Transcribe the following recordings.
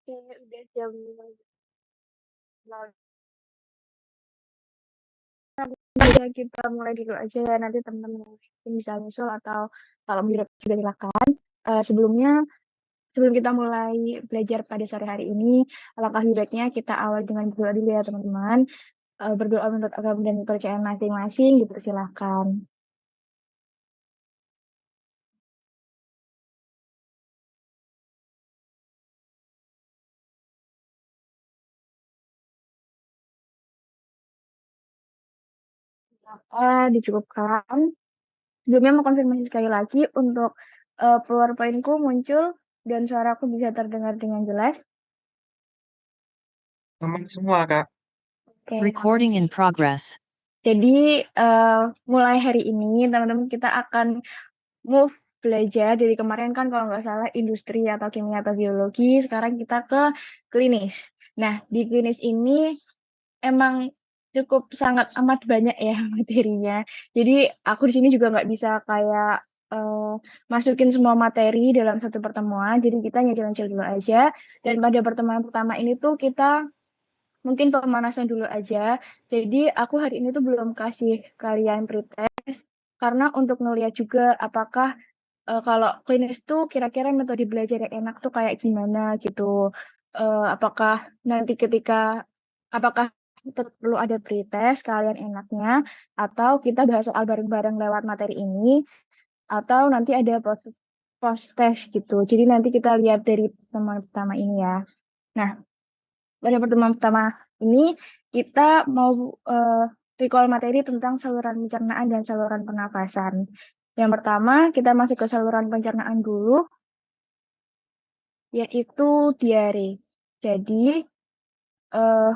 Oke, udah jam 0 ya kita mulai dulu aja ya, nanti teman-teman yang bisa nyusul atau kalau menurut juga silakan. Sebelumnya, sebelum kita mulai belajar pada sore hari ini, alangkah lebih baiknya kita awal dengan berdoa dulu ya teman-teman. Berdoa menurut agama dan kepercayaan masing-masing, dipersilahkan. Dicukupkan. Sebelumnya mau konfirmasi sekali lagi untuk PowerPoint-ku muncul dan suaraku bisa terdengar dengan jelas. Aman semua, Kak. Oke, Recording in makasih. progress. Jadi mulai hari ini teman-teman kita akan move belajar dari kemarin kan kalau nggak salah industri atau kimia atau biologi, sekarang kita ke klinis. Nah, di klinis ini emang cukup sangat amat banyak ya materinya. Jadi aku di sini juga nggak bisa kayak masukin semua materi dalam satu pertemuan. Jadi kita nyicil-nyicil dulu aja. Dan pada pertemuan pertama ini tuh kita mungkin pemanasan dulu aja. Jadi aku hari ini tuh belum kasih kalian pretest karena untuk ngeliat juga apakah kalau klinis tuh kira-kira metode belajar yang enak tuh kayak gimana gitu. Apakah nanti ketika apakah perlu ada pretest kalian enaknya atau kita bahas soal bareng-bareng lewat materi ini atau nanti ada post test gitu. Jadi nanti kita lihat dari pertemuan pertama ini ya. Nah, pada pertemuan pertama ini kita mau recall materi tentang saluran pencernaan dan saluran pernafasan. Yang pertama, kita masuk ke saluran pencernaan dulu, yaitu diare. Jadi, eh,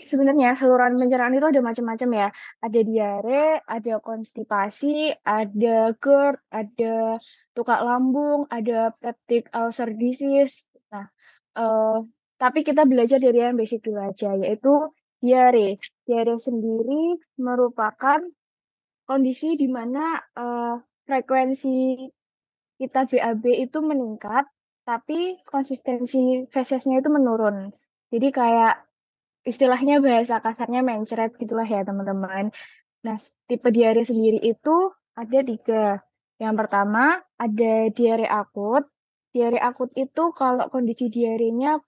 sebenarnya saluran pencernaan itu ada macam-macam ya. Ada diare, ada konstipasi, ada GERD, ada tukak lambung, ada peptic ulcer disease. Nah, eh, tapi kita belajar dari yang basic dulu aja, yaitu diare. Diare sendiri merupakan kondisi di mana frekuensi kita BAB itu meningkat, tapi konsistensi fesesnya itu menurun. Jadi kayak istilahnya bahasa kasarnya mencret gitulah ya teman-teman. Nah, tipe diare sendiri itu ada tiga. Yang pertama ada diare akut. Diare akut itu kalau kondisi diarenya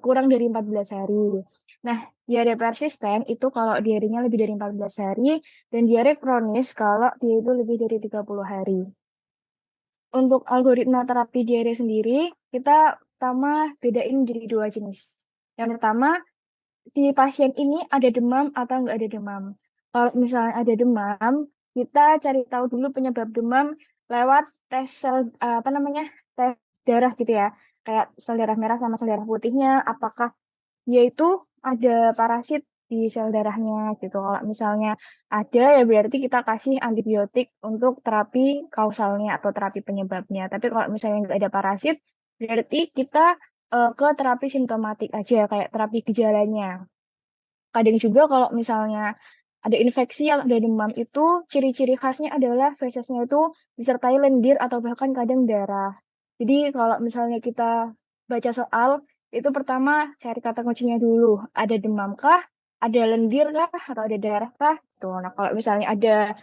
kurang dari 14 hari. Nah, diare persisten itu kalau diarenya lebih dari 14 hari, dan diare kronis kalau dia itu lebih dari 30 hari. Untuk algoritma terapi diare sendiri, kita pertama bedain jadi dua jenis. Yang pertama, si pasien ini ada demam atau nggak ada demam. Kalau misalnya ada demam, kita cari tahu dulu penyebab demam lewat tes sel, apa namanya, tes darah gitu ya. Kayak sel darah merah sama sel darah putihnya, apakah dia itu ada parasit di sel darahnya gitu. Kalau misalnya ada ya berarti kita kasih antibiotik untuk terapi kausalnya atau terapi penyebabnya. Tapi kalau misalnya nggak ada parasit, berarti kita ke terapi simptomatik aja kayak terapi gejalanya. Kadang juga kalau misalnya ada infeksi atau ada demam itu ciri-ciri khasnya adalah fesesnya itu disertai lendir atau bahkan kadang darah. Jadi kalau misalnya kita baca soal itu pertama cari kata kuncinya dulu. Ada demam kah? Ada lendir kah? Atau ada darah kah? Tuh. Nah, kalau misalnya ada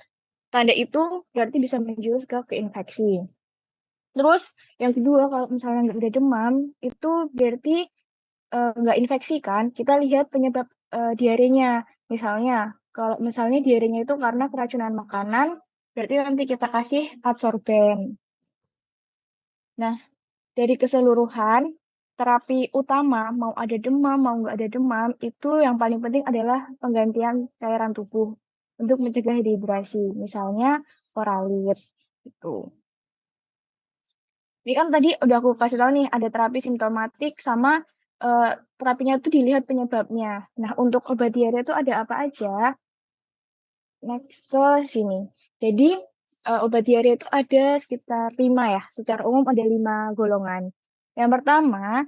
tanda itu berarti bisa menjurus ke infeksi. Terus yang kedua kalau misalnya nggak ada demam itu berarti nggak infeksi kan, kita lihat penyebab diarenya. Misalnya, kalau misalnya diarenya itu karena keracunan makanan, berarti nanti kita kasih adsorben. Nah, dari keseluruhan, terapi utama, mau ada demam, mau nggak ada demam, itu yang paling penting adalah penggantian cairan tubuh untuk mencegah dehidrasi. Misalnya, oralit. Gitu. Ini kan tadi udah aku kasih tahu nih, ada terapi simptomatik sama terapinya itu dilihat penyebabnya. Nah, untuk obat diare itu ada apa aja? Next ke sini. Jadi, obat diare itu ada sekitar 5 ya. Secara umum ada 5 golongan. Yang pertama,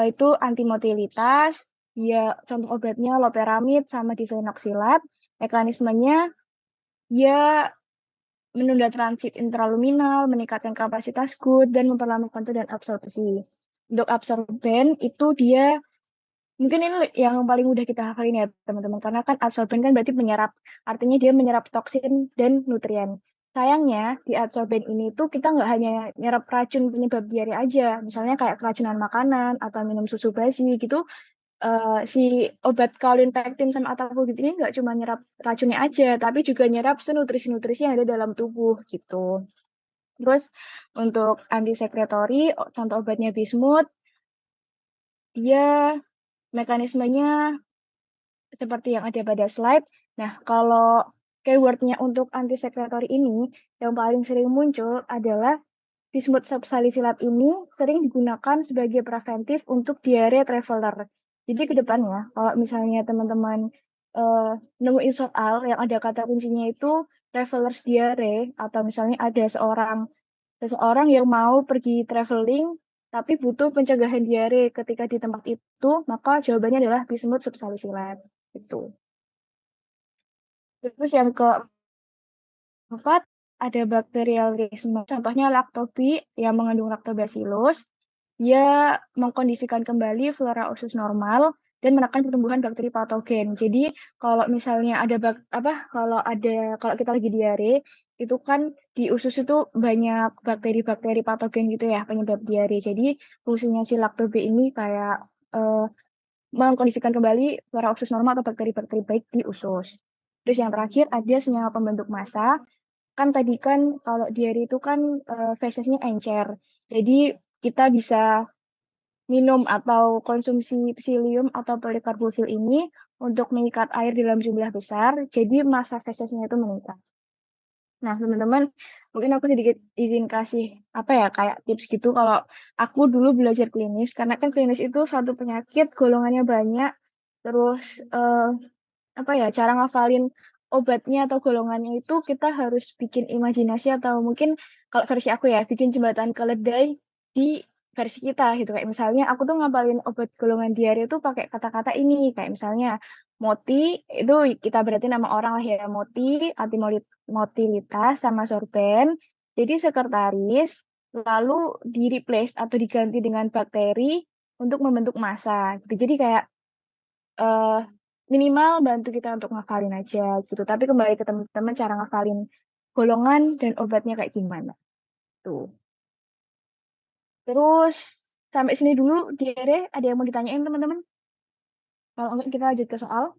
itu antimotilitas. Dia contoh obatnya loperamid sama difenoksilat. Mekanismenya dia menunda transit intraluminal, meningkatkan kapasitas gut, dan memperlambat kontur dan absorpsi. Untuk absorben itu dia mungkin ini yang paling mudah kita hafalin ya teman-teman, karena kan adsorben kan berarti menyerap, artinya dia menyerap toksin dan nutrien. Sayangnya di adsorben ini tuh kita nggak hanya nyerap racun penyebab diare aja, misalnya kayak keracunan makanan atau minum susu basi gitu. Si obat kaolin pektin sama atapogit ini nggak cuma nyerap racunnya aja, tapi juga nyerap senutrisi-nutrisi yang ada dalam tubuh gitu. Terus untuk antisekretori, contoh obatnya bismut, dia mekanismenya seperti yang ada pada slide. Nah, kalau keywordnya untuk antisekretori ini, yang paling sering muncul adalah bismut subsalisilat ini sering digunakan sebagai preventif untuk diare traveler. Jadi ke depannya, kalau misalnya teman-teman nemuin soal yang ada kata kuncinya itu travelers diare, atau misalnya ada seseorang yang mau pergi traveling tapi butuh pencegahan diare ketika di tempat itu, maka jawabannya adalah bismut subsalisilat. Itu. Terus yang keempat, ada bakterialisme. Contohnya laktobi yang mengandung lactobacillus. Dia mengkondisikan kembali flora usus normal dan menekan pertumbuhan bakteri patogen. Jadi kalau misalnya ada kalau kita lagi diare, itu kan di usus itu banyak bakteri-bakteri patogen gitu ya penyebab diare. Jadi fungsinya si laktobi ini kayak eh, mengkondisikan kembali flora usus normal atau bakteri-bakteri baik di usus. Terus yang terakhir ada senyawa pembentuk massa. Kan tadi kan kalau diare itu kan fesesnya encer. Jadi kita bisa minum atau konsumsi psyllium atau polikarbofil ini untuk mengikat air dalam jumlah besar. Jadi massa fesesnya itu meningkat. Nah, teman-teman, mungkin aku sedikit izin kasih apa ya kayak tips gitu kalau aku dulu belajar klinis karena kan klinis itu satu penyakit golongannya banyak, terus apa ya cara ngafalin obatnya atau golongannya itu kita harus bikin imajinasi atau mungkin kalau versi aku ya bikin jembatan keledai di versi kita gitu kayak misalnya aku tuh ngapalin obat golongan diare itu pakai kata-kata ini kayak misalnya moti itu kita berarti nama orang lah ya moti motilitas sama sorben jadi sekretaris lalu di replace atau diganti dengan bakteri untuk membentuk massa gitu jadi kayak eh minimal bantu kita untuk ngafalin aja gitu. Tapi kembali ke teman-teman cara ngafalin golongan dan obatnya kayak gimana. Tuh. Terus sampai sini dulu diare ada yang mau ditanyain teman-teman? Kalau enggak kita lanjut ke soal.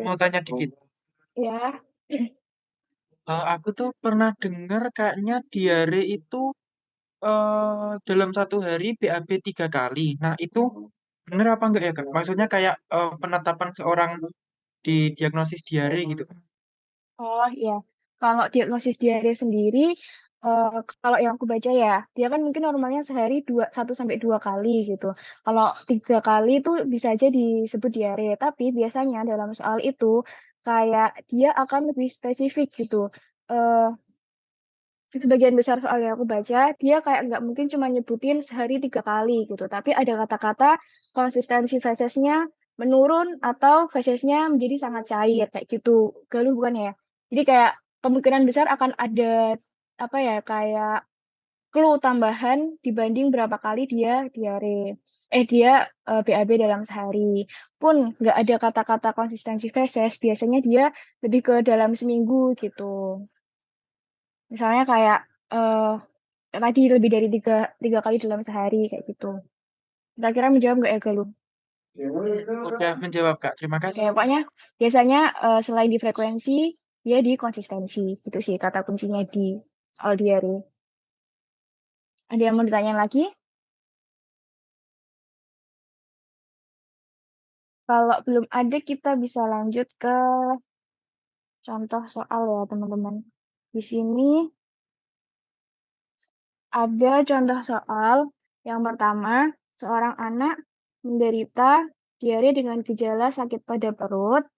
Mau tanya dikit. Ya. Aku tuh pernah dengar kayaknya diare itu dalam satu hari BAB 3 kali. Nah, itu bener apa enggak ya, Kak? Maksudnya kayak penetapan seorang didiagnosis diare gitu. Oh iya. Kalau diagnosis diare sendiri, kalau yang aku baca ya, dia kan mungkin normalnya sehari 1 sampai 2 kali gitu. Kalau 3 kali itu bisa aja disebut diare, tapi biasanya dalam soal itu kayak dia akan lebih spesifik gitu. Eh, Sebagian besar soal yang aku baca, dia kayak nggak mungkin cuma nyebutin sehari 3 kali gitu, tapi ada kata-kata konsistensi fesesnya menurun atau fesesnya menjadi sangat cair kayak gitu. Galuh bukan ya? Jadi kayak kemungkinan besar akan ada apa ya kayak clue tambahan dibanding berapa kali dia BAB dalam sehari. Pun nggak ada kata-kata konsistensi feses, biasanya dia lebih ke dalam seminggu gitu. Misalnya kayak eh tadi lebih dari tiga kali dalam sehari kayak gitu. Kira-kira menjawab nggak ya Galuh? Udah menjawab, Kak. Terima Oke, kasih. pokoknya biasanya selain di frekuensi, dia di konsistensi. Gitu sih kata kuncinya di soal diare. Ada yang mau ditanya lagi? Kalau belum ada, kita bisa lanjut ke contoh soal ya teman-teman. Di sini ada contoh soal. Yang pertama, seorang anak menderita diare dengan gejala sakit pada perut,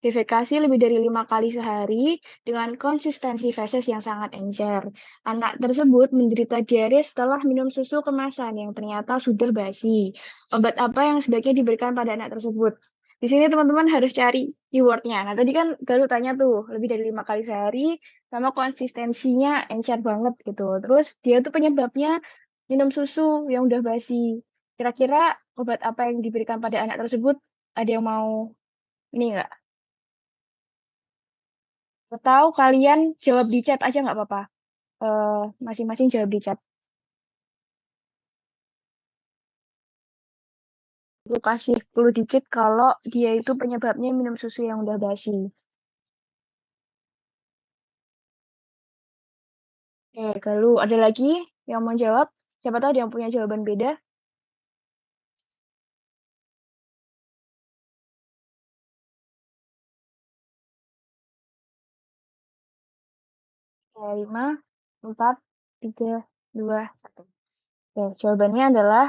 defekasi lebih dari 5 kali sehari dengan konsistensi feses yang sangat encer. Anak tersebut menderita diare setelah minum susu kemasan yang ternyata sudah basi. Obat apa yang sebaiknya diberikan pada anak tersebut? Di sini teman-teman harus cari keywordnya. Nah, tadi kan Galuh tanya tuh, lebih dari 5 kali sehari, sama konsistensinya encer banget gitu. Terus dia tuh penyebabnya minum susu yang udah basi. Kira-kira obat apa yang diberikan pada anak tersebut? Ada yang mau ini nggak? Atau kalian jawab di chat aja nggak apa-apa. Masing-masing jawab di chat. Aku kasih clue dikit kalau dia itu penyebabnya minum susu yang udah basi. Oke, kalau ada lagi yang mau jawab, siapa tahu ada yang punya jawaban beda. Oke, 5, 4, 3, 2, 1. Oke, jawabannya adalah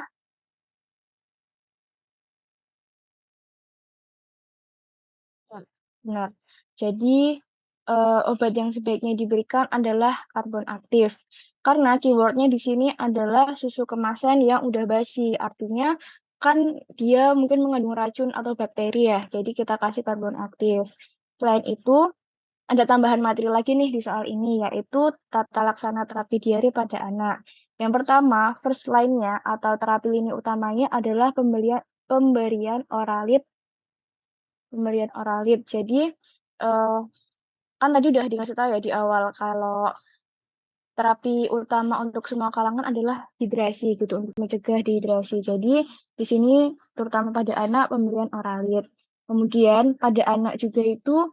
benar. Jadi, obat yang sebaiknya diberikan adalah karbon aktif. Karena keywordnya di sini adalah susu kemasan yang udah basi. Artinya kan dia mungkin mengandung racun atau bakteri ya. Jadi kita kasih karbon aktif. Selain itu, ada tambahan materi lagi nih di soal ini, yaitu tata laksana terapi diare pada anak. Yang pertama, first line-nya atau terapi lini utamanya adalah pemberian oralit, pemberian oralit. Jadi, eh, kan tadi udah dikasih tahu ya di awal kalau terapi utama untuk semua kalangan adalah hidrasi gitu, untuk mencegah dehidrasi. Jadi, di sini terutama pada anak pemberian oralit. Kemudian pada anak juga itu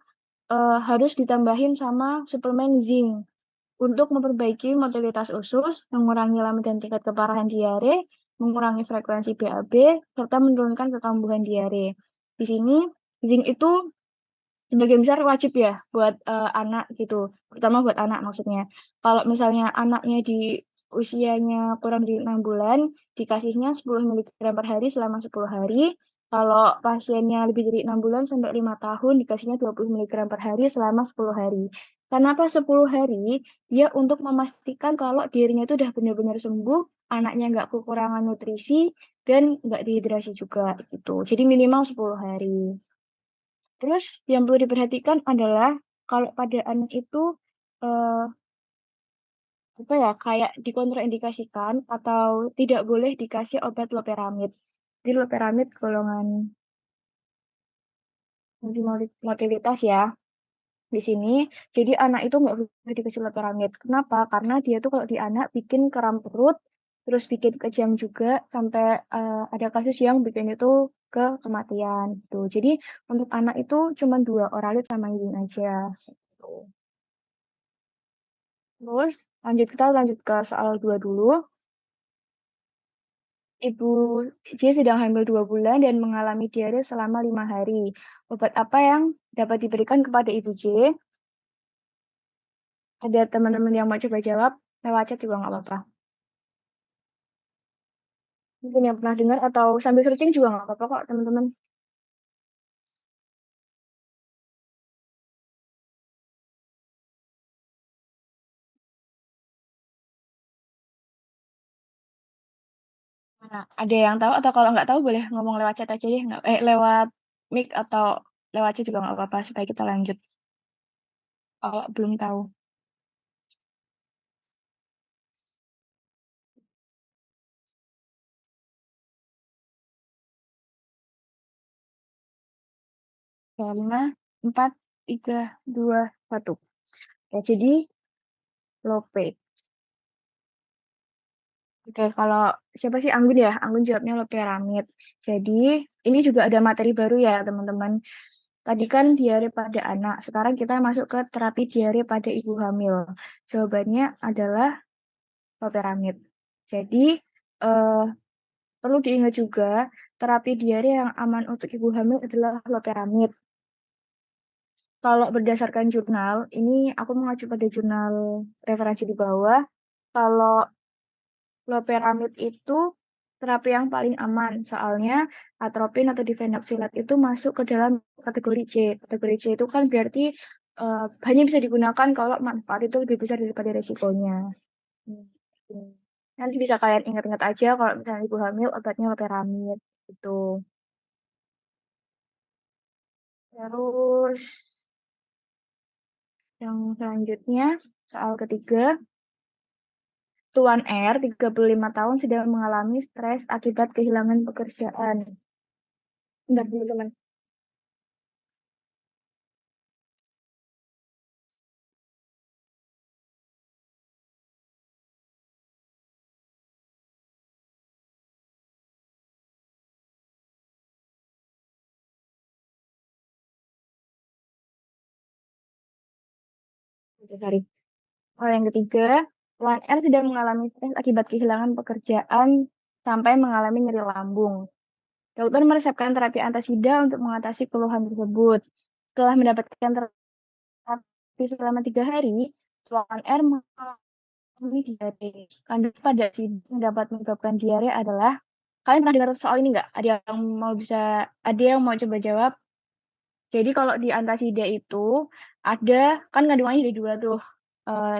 harus ditambahin sama suplemen zinc untuk memperbaiki motilitas usus, mengurangi lama dan tingkat keparahan diare, mengurangi frekuensi BAB, serta menurunkan kekambuhan diare. Di sini zinc itu sebagian besar wajib ya buat anak gitu, terutama buat anak maksudnya. Kalau misalnya anaknya di usianya kurang dari 6 bulan, dikasihnya 10 miligram per hari selama 10 hari. Kalau pasiennya lebih dari 6 bulan sampai 5 tahun, dikasihnya 20 miligram per hari selama 10 hari. Kenapa 10 hari? Dia untuk memastikan kalau dirinya itu udah benar-benar sembuh, anaknya nggak kekurangan nutrisi, dan nggak dehidrasi juga gitu. Jadi minimal 10 hari. Terus yang perlu diperhatikan adalah kalau pada anak itu eh, apa ya kayak dikontraindikasikan atau tidak boleh dikasih obat loperamid. Jadi loperamid golongan motilitas ya di sini. Jadi anak itu nggak boleh dikasih loperamid. Kenapa? Karena dia tuh kalau di anak bikin kram perut, terus bikin kejang juga sampai ada kasus yang bikin itu ke kematian gitu. Jadi untuk anak itu cuma 2 oralit sama izin aja. Gitu. Terus kita lanjut ke soal 2 dulu. Ibu J sedang hamil 2 bulan dan mengalami diare selama 5 hari. Obat apa yang dapat diberikan kepada Ibu J? Ada teman-teman yang mau coba jawab? Lewat chat juga nggak apa-apa. Mungkin yang pernah dengar atau sambil searching juga nggak apa-apa kok, teman-teman. Nah, ada yang tahu atau kalau nggak tahu boleh ngomong lewat chat aja ya, lewat mic atau lewat chat juga nggak apa-apa supaya kita lanjut. Kalau belum tahu. Ya, 5, 4, 3, 2, 1. Ya, jadi Lope. Oke, kalau siapa sih Anggun ya? Anggun jawabnya loperamid. Jadi, ini juga ada materi baru ya, teman-teman. Tadi kan diare pada anak. Sekarang kita masuk ke terapi diare pada ibu hamil. Jawabannya adalah loperamid. Jadi, eh, perlu diingat juga, terapi diare yang aman untuk ibu hamil adalah loperamid. Kalau berdasarkan jurnal, ini aku mengacu pada jurnal referensi di bawah. Kalau loperamid itu terapi yang paling aman, soalnya atropin atau difenoksilat itu masuk ke dalam kategori C. Kategori C itu kan berarti hanya bisa digunakan kalau manfaat itu lebih besar daripada resikonya. Hmm. Nanti bisa kalian ingat-ingat aja kalau misalnya ibu hamil obatnya loperamid gitu. Terus yang selanjutnya, soal ketiga, Tuan R, 35 tahun, sedang mengalami stres akibat kehilangan pekerjaan. Bentar, teman-teman. Oke, sorry. Soal yang ketiga, Tuan R sedang mengalami stres akibat kehilangan pekerjaan sampai mengalami nyeri lambung. Dokter meresepkan terapi antasida untuk mengatasi keluhan tersebut. Setelah mendapatkan terapi selama 3 hari, Tuan R mengalami diare. Kandungan pada sida yang dapat menyebabkan diare adalah, kalian pernah dengar soal ini nggak? Ada yang mau coba jawab? Jadi kalau di antasida itu ada, kan kandungannya ada 2 tuh,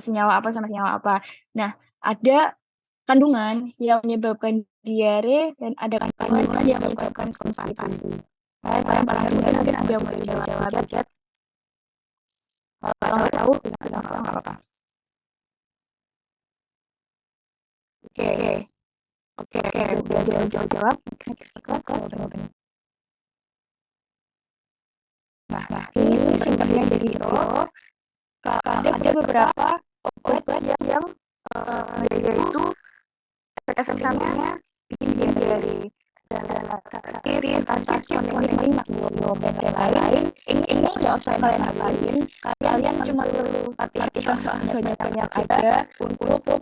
senyawa apa sama senyawa apa. Nah, ada kandungan yang menyebabkan diare dan ada kandungan yang menyebabkan konstipasi. Kalian pernah dengar? Mungkin ada yang mau jawab di chat. Kalau nggak tahu, bilang nggak apa-apa. Oke, udah jawab. Kita jawabannya. Nah, ini sumbernya dari itu. Ada beberapa obat yang dia itu efek sampingnya bikin diare. Tirin, kalsium, koneng, magnesium, dan lain-lain. Ini nggak usah kalian hafalin. Kalian cuma perlu latihan soal banyak-banyak aja untuk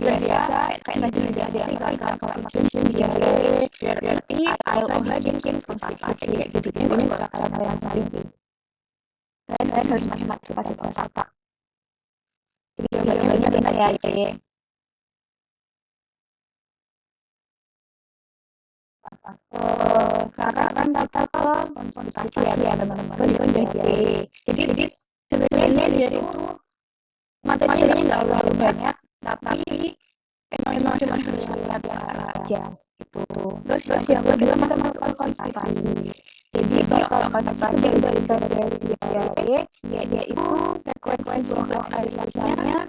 biasa kayak tadi ada kalau magnesium diare, biar ngerti ILO bikin konsentrasi kayak gitu. Ini nggak kalian hafalin sih. Kalian harus matematika kosakata. Jadi jawabannya benar ya, C. Karena kan kita ke konsultasi ya teman-teman, itu D. Jadi sebenarnya dia itu materinya nggak terlalu banyak, tapi memang cuma harus lihat aja gitu. Terus yang kedua matematika konsentrasi. Jadi kalau konsentrasi diberikan dari diare, dia itu frekuensi buang air liurnya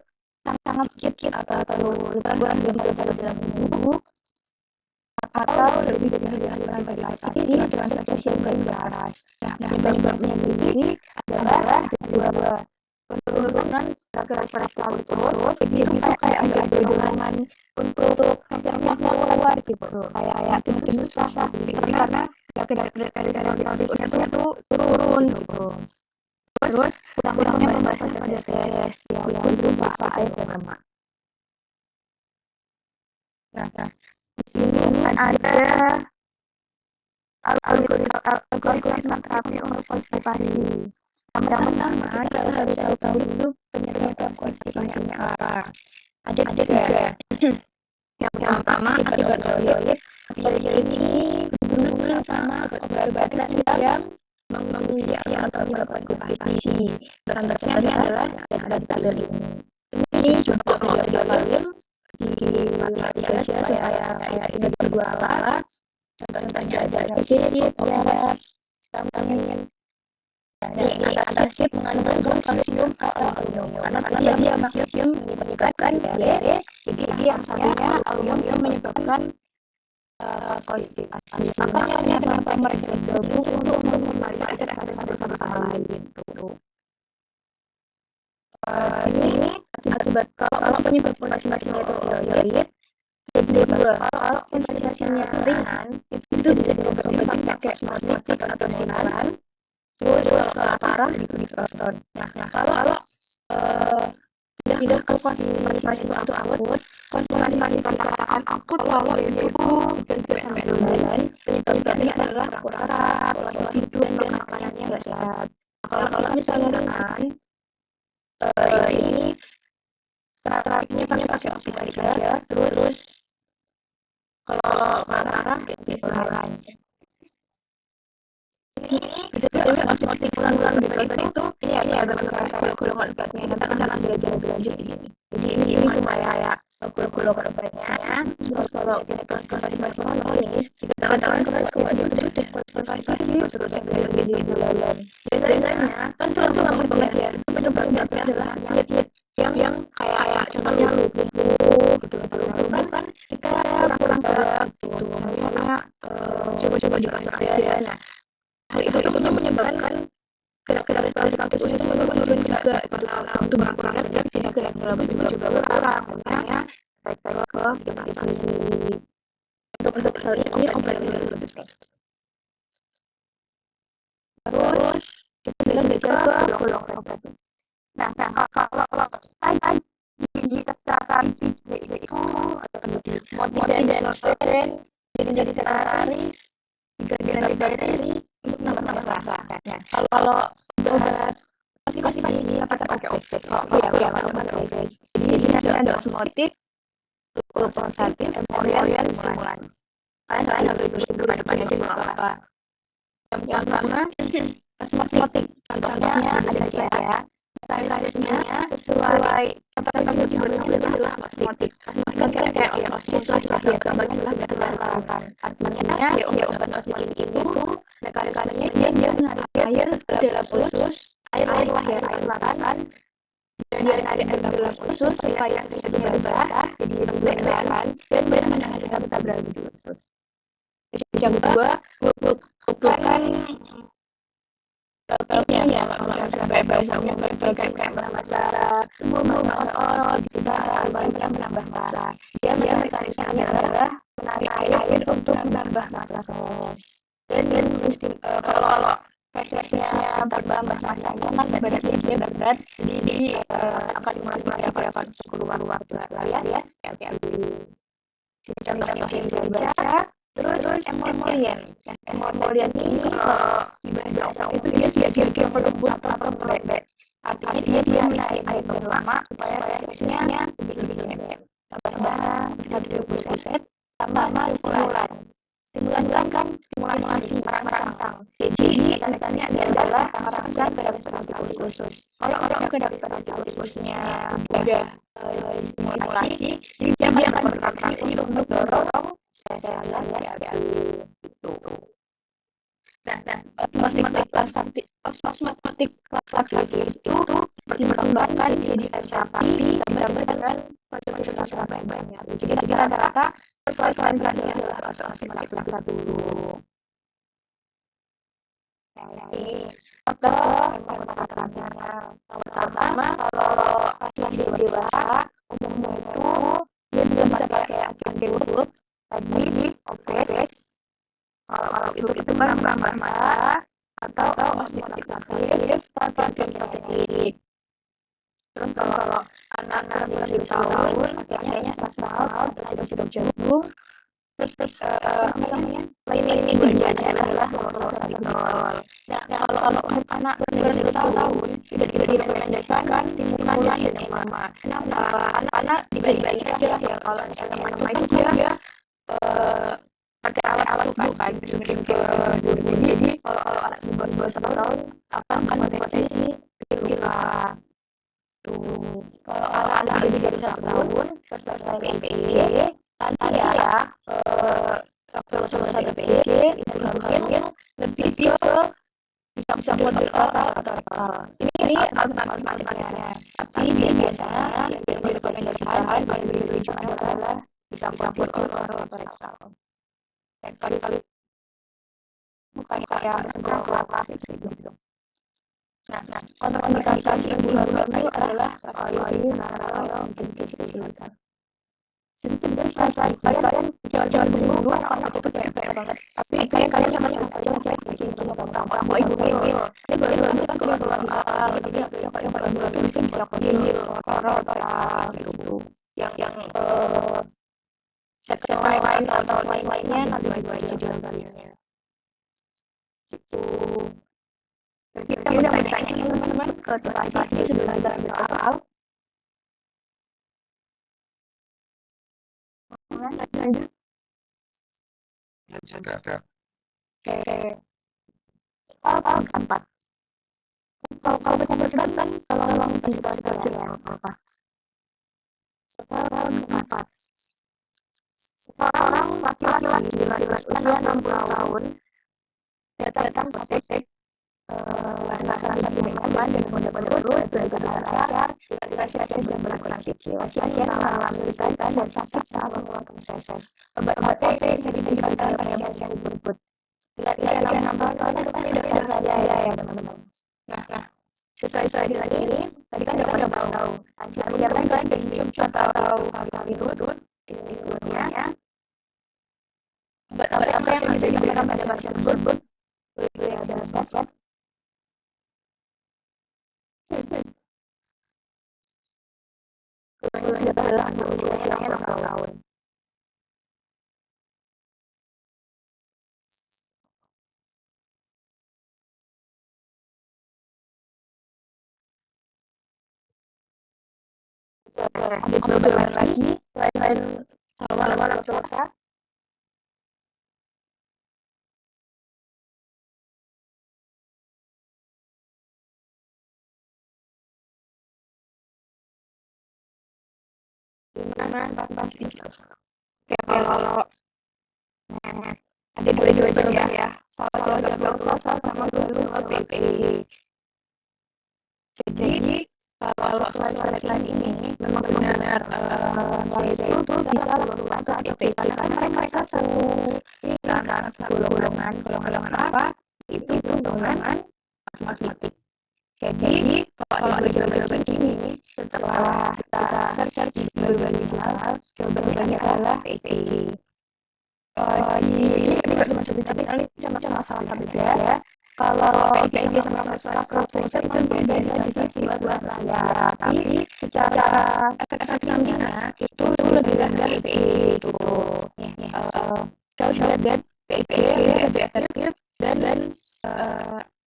sangat sedikit atau kurang dari 3 kali dalam seminggu, atau lebih dari harian prestasi dengan prestasi yang paling keras. Nah, penyebabnya sendiri adalah dua penurunan gerak laut terus, jadi itu kayak ada dorongan untuk hampirnya keluar gitu, kayak timus rasa, karena gerak lautnya tuh turun gitu. Terus kurangnya pembahasan pada tes yang berupa air dan lemak. Nah, di sini ada algoritma terapi untuk konstipasi. Yang pertama, kita harus tahu dulu penyebab konstipasinya apa. Ada 3. Yang pertama, akibat polioid. Polioid ini berhubungan sama obat-obatan yang menginduksi atau menyebabkan konstipasi. Contohnya adalah yang ada di tabel ini. Ini juga mau diapain dilatih aja supaya tidak bergejala. Contohnya ada antasid, ya, vitamin. Ini antasid mengandung kalsium atau aluminium. Karena dia magnesium menyebabkan diare, jadi yang satunya aluminium menyebabkan konstipasi. Makanya kenapa mereka bergabung untuk meminimalisir satu sama lain. Ini akibat kalau penyebab konstipasinya itu polioid. Kedua, kalau konstipasinya ringan, itu bisa diobatin pakai osmotik atau stimulan. Terus kalau parah itu diproton. Nah, kalau tidak ke konstipasi waktu akut, konstipasi perkataan akut kalau itu 3-6 bulan, penyebabnya adalah kurang pola tidur dan makanannya nggak sehat. Kalau misalnya ringan, ini terapinya pakai obat aja, terus kalau parah distimulan. Ini terus osteoportik bulan itu ini ada kayak golongan obatnya, nanti akan ada lebih lanjut di sini. Jadi ini cuma ya gula korbannya. Terus kalau konsentrasi maksimal nulis, dikatakan keras kalau dia udah konsentrasi terus sampai gizi bulan. Biasanya kan tulang banget ya. Itu beratnya adalah diet yang kayak contohnya lupu gitu kan kita kurang gerak gitu misalnya coba-coba di kasur aja. Nah, hal itu tuh menyebabkan gerak-gerak respiratif itu menurun juga karena untuk kurang gerak jadi gerak dalam juga berkurang makanya ke sisi untuk hal ini obat lebih terus kita belajar ke golong obat. Nah, kalau tadi di secara itu motivasi dan konten jadi sekretaris juga dari bakteri untuk menambah rasa. Nah, kalau obat pasti apa pakai obat. Iya, pakai obat. Jadi di sini ada osmotik, prostatik, emorian, stimulan. Kalian harus itu pada juga apa. Yang pertama osmotik. Contohnya ada ya. Mekanismenya sesuai apa yang dibutuhkan adalah osmotik. Osmotik kayak osmosis lah ya, gambarnya adalah artinya ya obat osmotik itu mekanismenya dia menarik air ke dalam usus, air lahir air lakan, dia menarik air ke dalam usus supaya sisanya basah, jadi beneran dan benar-benar kita berada di usus. Yang kedua, bukan ya sampai bahasanya kayak menambah cara tubuh kita menambah massa dia mekanismenya adalah menarik air untuk menambah massa dan sistem kalau prosesnya bertambah massanya kan badannya dia berat jadi akan akan keluar ya contoh yang bisa dibaca terus emolian ini di bahasa itu dia pelembut atau pelembek artinya dia menarik air berlama supaya resepsinya lebih lembek tambah 30% tambah stimulan kan stimulasi merangsang jadi tanda-tandanya adalah merangsang pada respirasi khusus kalau pada respirasi khususnya udah stimulasi jadi dia akan berkontraksi untuk mendorong sel-sel itu. Nah, osmotik laksasi itu dikembangkan jadi terapi ditambah dengan konsentrasi yang banyak. Jadi rata-rata persoalannya adalah osmotik laksasi dulu. Ini atau memang pertama kalau pasien dewasa umumnya itu dia bisa pakai antivirus tadi obat kalau itu kan menambah massa atau osmotik laksasi pakai antibiotik. Terus kalau anak-anak lebih tahun pakainya sasal atau sirup jagung terus apa namanya ini tujuannya adalah fluorouracil. Nah kalau anak berusia 1 tahun tidak direkomendasikan stimulannya yang lama. Kenapa? Anak dibagi aja lah ya kalau misalnya itu dia pakai alat bukan mungkin ke jadi kalau anak di bawah 1 tahun akan potensi gila tuh kalau anak lebih dari 1 tahun selesai PIP tadi ya kalau selesai PIP itu mungkin lebih ke bisa model oral atau rektal ini alternatifnya tapi biasanya yang direkomendasikan paling dirujukan adalah bisa model oral atau rektal kali bukan kayak klasik gitu. Nah, kontraindikasi ibu hamil itu adalah sekali mineral mungkin disilakan. Sebenarnya kalian jangan bingung anak itu kayak banget. Tapi kayak kalian cuma yang aja lah kayak bikin orang ibu hamil. Ini baru kan sudah keluar jadi yang paling bulan itu bisa kecil, koror, gitu. Yang seks yang lain atau lain-lainnya nanti aja jalan kaliannya. Gitu. Kita udah bertanya teman-teman ke translasi sebenarnya soal lanjut. Enggak. Soal keempat. Kalau baca kan kalau konsultasi apa? Keempat, seorang laki-laki usia 60 tahun datang ke praktek karena salah satu nyaman dan mudah menurut berjalan lancar ketika pasien sedang berkurang kecil. Pasien mengalami kesulitan dan sakit saat memulai proses. Obat-obatan yang bisa diberikan pada pasien tersebut. Ketika 60 tahun itu kan udah rahasia ya teman-teman. Nah, sesuai dengan ini, tadi kan udah tahu lansia kan dari symptom atau kali rutut berikutnya. Obat-obat apa yang bisa diberikan pada pasien tersebut? Boleh jelaskan? Kemudian adalah usianya 60 tahun. Ada jawaban lagi selain awal-awal puasa. Gimana pas kalau ada dua jawaban ya. Kalau jam puasa sama dulu PPI. Jadi kalau selain ini memang benar lansia itu bisa puasa PPI karena mereka satu ini kan golongan apa? Itu golongan matematik. Jadi kalau ada jawaban ini setelah kita search di berbagai digital, jawabannya adalah PPI. Ini nggak cuma sebut tapi ini cuma salah satu ya. Kalau PPI sama proses itu biasanya di sisi buat lansia, tapi secara efek sampingnya itu lebih rendah PPI gitu. Saya lihat PPI lebih efektif dan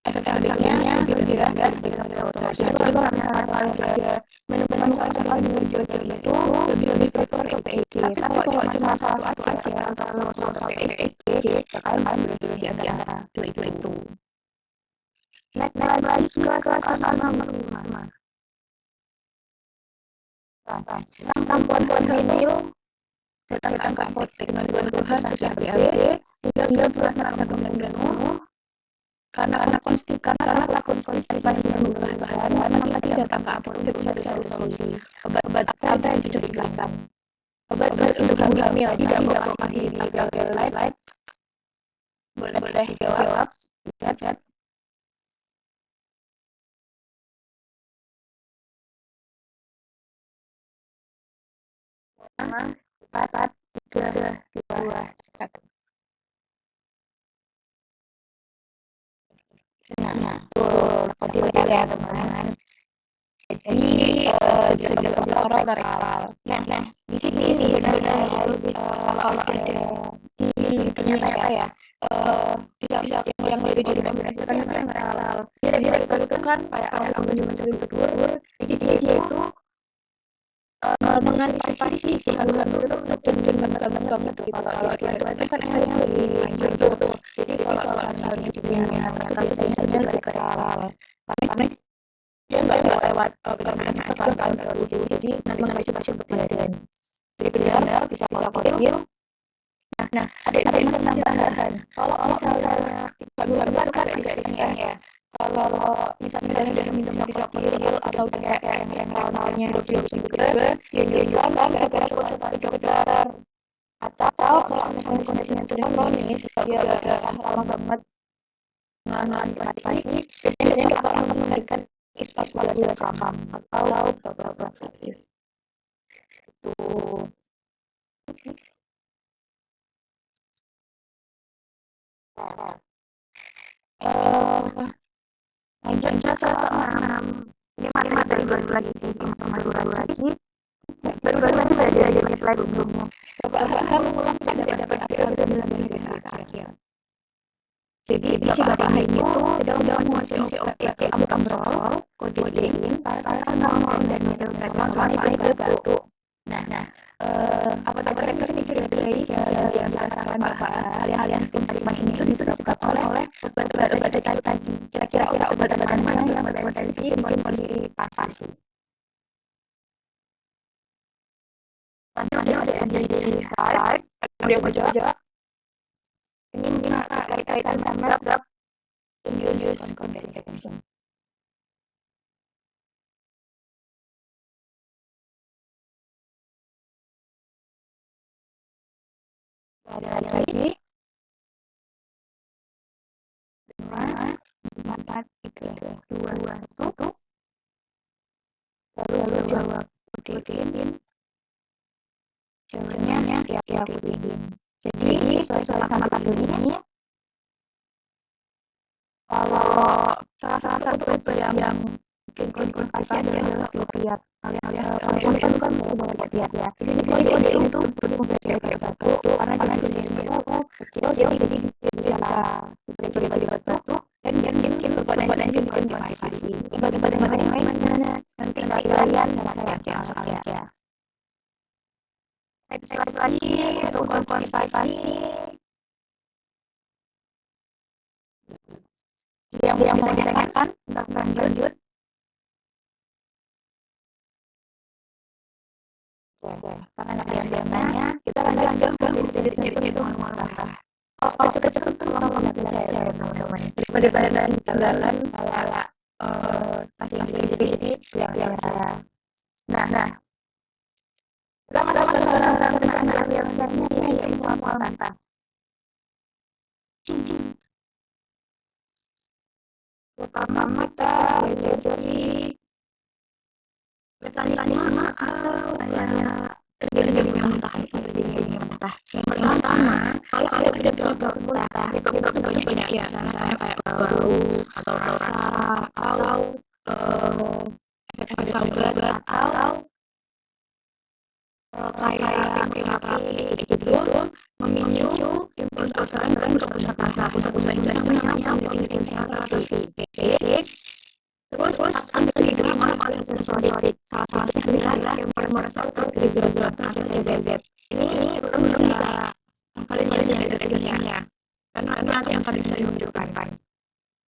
efek sampingnya lebih rendah dengan proses. Jadi kalau misalnya ada menemukan soal di jauh itu lebih prefer PPI. Tapi kalau cuma salah satu aja antara soal PPI, kalian pilih di antara dua itu. Naik lagi ke soal nomor 5. Perempuan hamil datang ke apotek dengan keluhan BAB sehingga merasa penuh karena takut konstipasi yang berlebihan, maka datang ke apotek untuk mencari solusi. Obat apa yang bisa diberikan? Obat untuk hamil tidak mempengaruhi di slide. Boleh dijawab. Chat. Nah, 4, 3, 2, 1. Nah, tuh ya teman-teman. Jadi bisa dilakukan oral rektal. Nah, di sini sebenarnya lebih kalau ada di ternyata ya tidak bisa yang lebih direkomendasikan itu yang rektal. Jadi rektal itu kan kayak aku cuma tidur. Jadi dia itu mengantisipasi si kandungan itu untuk teman-teman gitu. Kalau di rektal itu kan yang lebih lanjut tuh. Jadi kalau misalnya punya rektal biasanya rektal. Karena dia nggak lewat pertanyaan dulu, jadi nanti sampai pasien berpilihan. Jadi benar bisa koordinir. Nah, ada tambahan. Kalau misalnya kandungan itu kan agak riskan ya. Kalau misalnya udah minum bisa koordinir atau kayak yang lawannya juga, dia kan segera konsultasi dokter. Atau kalau misalnya kondisinya sudah kronis, dia udah lama banget mengantisipasi, biasanya dokter akan memberikan ispas pada bulan Ramadan atau beberapa aktif itu. Lanjut ke soal 5 dari lagi sih, 5 lagi baru lagi belajar aja slide sebelumnya. Bapak mengulang tidak dapat upload dan dalam akhir. Jadi si bapak itu sedang menguasai OPT ambrol, kodein, paracetamol dan metronidazole itu batu. Nah, apoteker ini kira-kira yang dirasakan bapak alias konstipasi itu disebabkan oleh obat-obat tadi. Kira-kira obat-obatan mana yang berpotensi konstipasi? ada di slide, ada yang baca. Ini mungkin kaitan sama induce conversation. Ada lagi 5, 4, 3, 2, 1. Lalu jawab Udin. Jawabannya ya Udin. Jadi sesuai sama tabel ini, kalau salah satu yang bikin konsentrasi adalah lihat kalian kan bisa bawa lihat ya. Di sini kode ini tuh berfungsi sebagai batu karena di sini itu kecil jadi dia bisa bagi batu dan bikin komponen bikin konsentrasi. Bagian yang lain mana nanti kalian saja. Slide lagi untuk konsentrasi yang mau ditanyakan untuk lanjut. Karena yang nanya kita lanjut ke jadi itu malah cepet tuh kalau nggak bisa ya teman-teman daripada dari jalan kayak masih jadi yang saya nah kita masuk ke pertanyaan yang selanjutnya ini ya soal nata pertama kita jadi mekanisme atau kayak terjadinya mentah yang pertama kalau ada penyebab mentah itu banyak ya kayak bau atau rasa atau efek saudara atau kayak terapi gitu memicu impuls otak dan pusat-pusat itu namanya terapi basic. Terus ambil diterima oleh sensori salah satunya adalah yang merasakan gejala atau ZZ. Ini belum bisa kalian ya karena nanti akan bisa dimunculkan.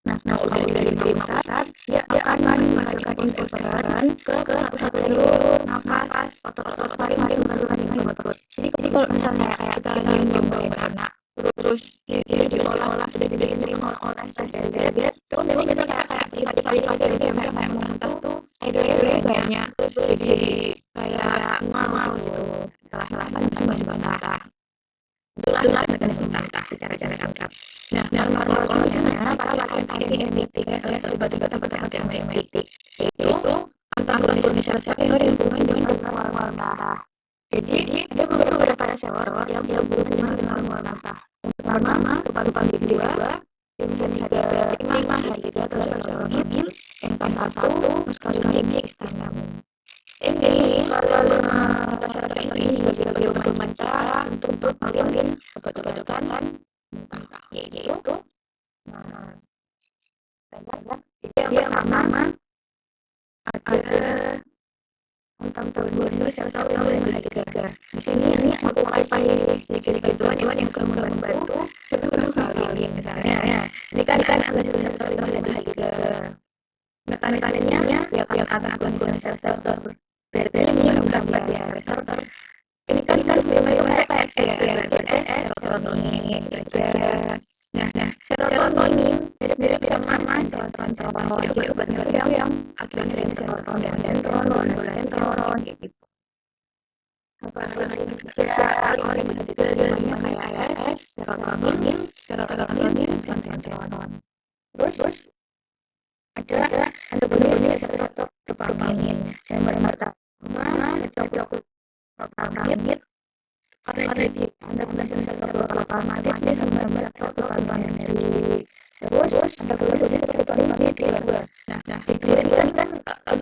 Nah, udah diterima pusat, dia akan memasukkan impuls ke satu jalur nafas otot tarik masukkan ke perut. Jadi kalau misalnya kayak kita lagi karena terus dia diolah sudah diterima oleh ZZ itu biasanya kayak kita kayak mengantuk tuh air banyak terus jadi kayak mal gitu setelah masih mentah itulah mekanisme mentah secara singkat. Nah farmakolognya pada anti-emetik alias obat-obatan yang emetik itu antara kondisi reseptor yang berhubungan dengan hormon mentah. Jadi ada beberapa reseptor yang berhubungan dengan hormon mentah. Yang pertama dopamine kedua yang ketiga lima H3 atau serotonin, yang ke-1 muscarinic externum. Ini lalu reseptor ini juga sebagai obat mentah untuk mengalirkan obat-obatan mentah yaitu yang pertama ada tentang tubuh sel-sel yang H3. Di sini aku pakai sedikit yang membantu untuk salin misalnya. Ini kan ada sel-sel yang H3. Mekanismenya ya kata aku sel-sel berarti ini bukan ya reseptor. Ini kan memang PS ya, PS serotonin gitu. Nah, serotonin mirip sama serotonin obat yang akhirnya serotonin dan serotonin gitu. Apalagi oleh banyak kayak PS, serotonin, serotonin. Terus ada antagonis reseptor dopamin yang pertama dopamin karena di antagonis reseptor dopamin dia sama reseptor dopamin dari terus antagonis reseptor dopamin kedua. Nah kedua ini kan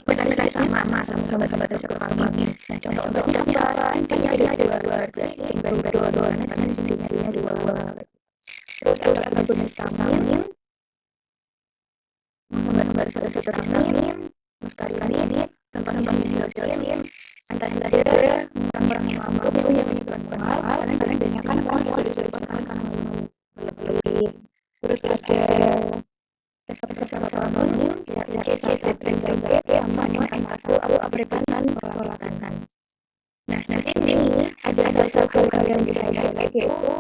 mekanisme sama reseptor dopamin. Nah contoh obatnya apa? Intinya ada dua yang baru intinya dua. Terus ada antagonis histamin gambar histamin, muscarinic, contohnya hidroxyzin, antasida, yang menyebabkan mual, karena kebanyakan orang juga disebabkan karena berlebih. Terus ada reseptor serotonin, CCC3 yang sama dengan satu apretanan peralatan. Nah, di sini yaitu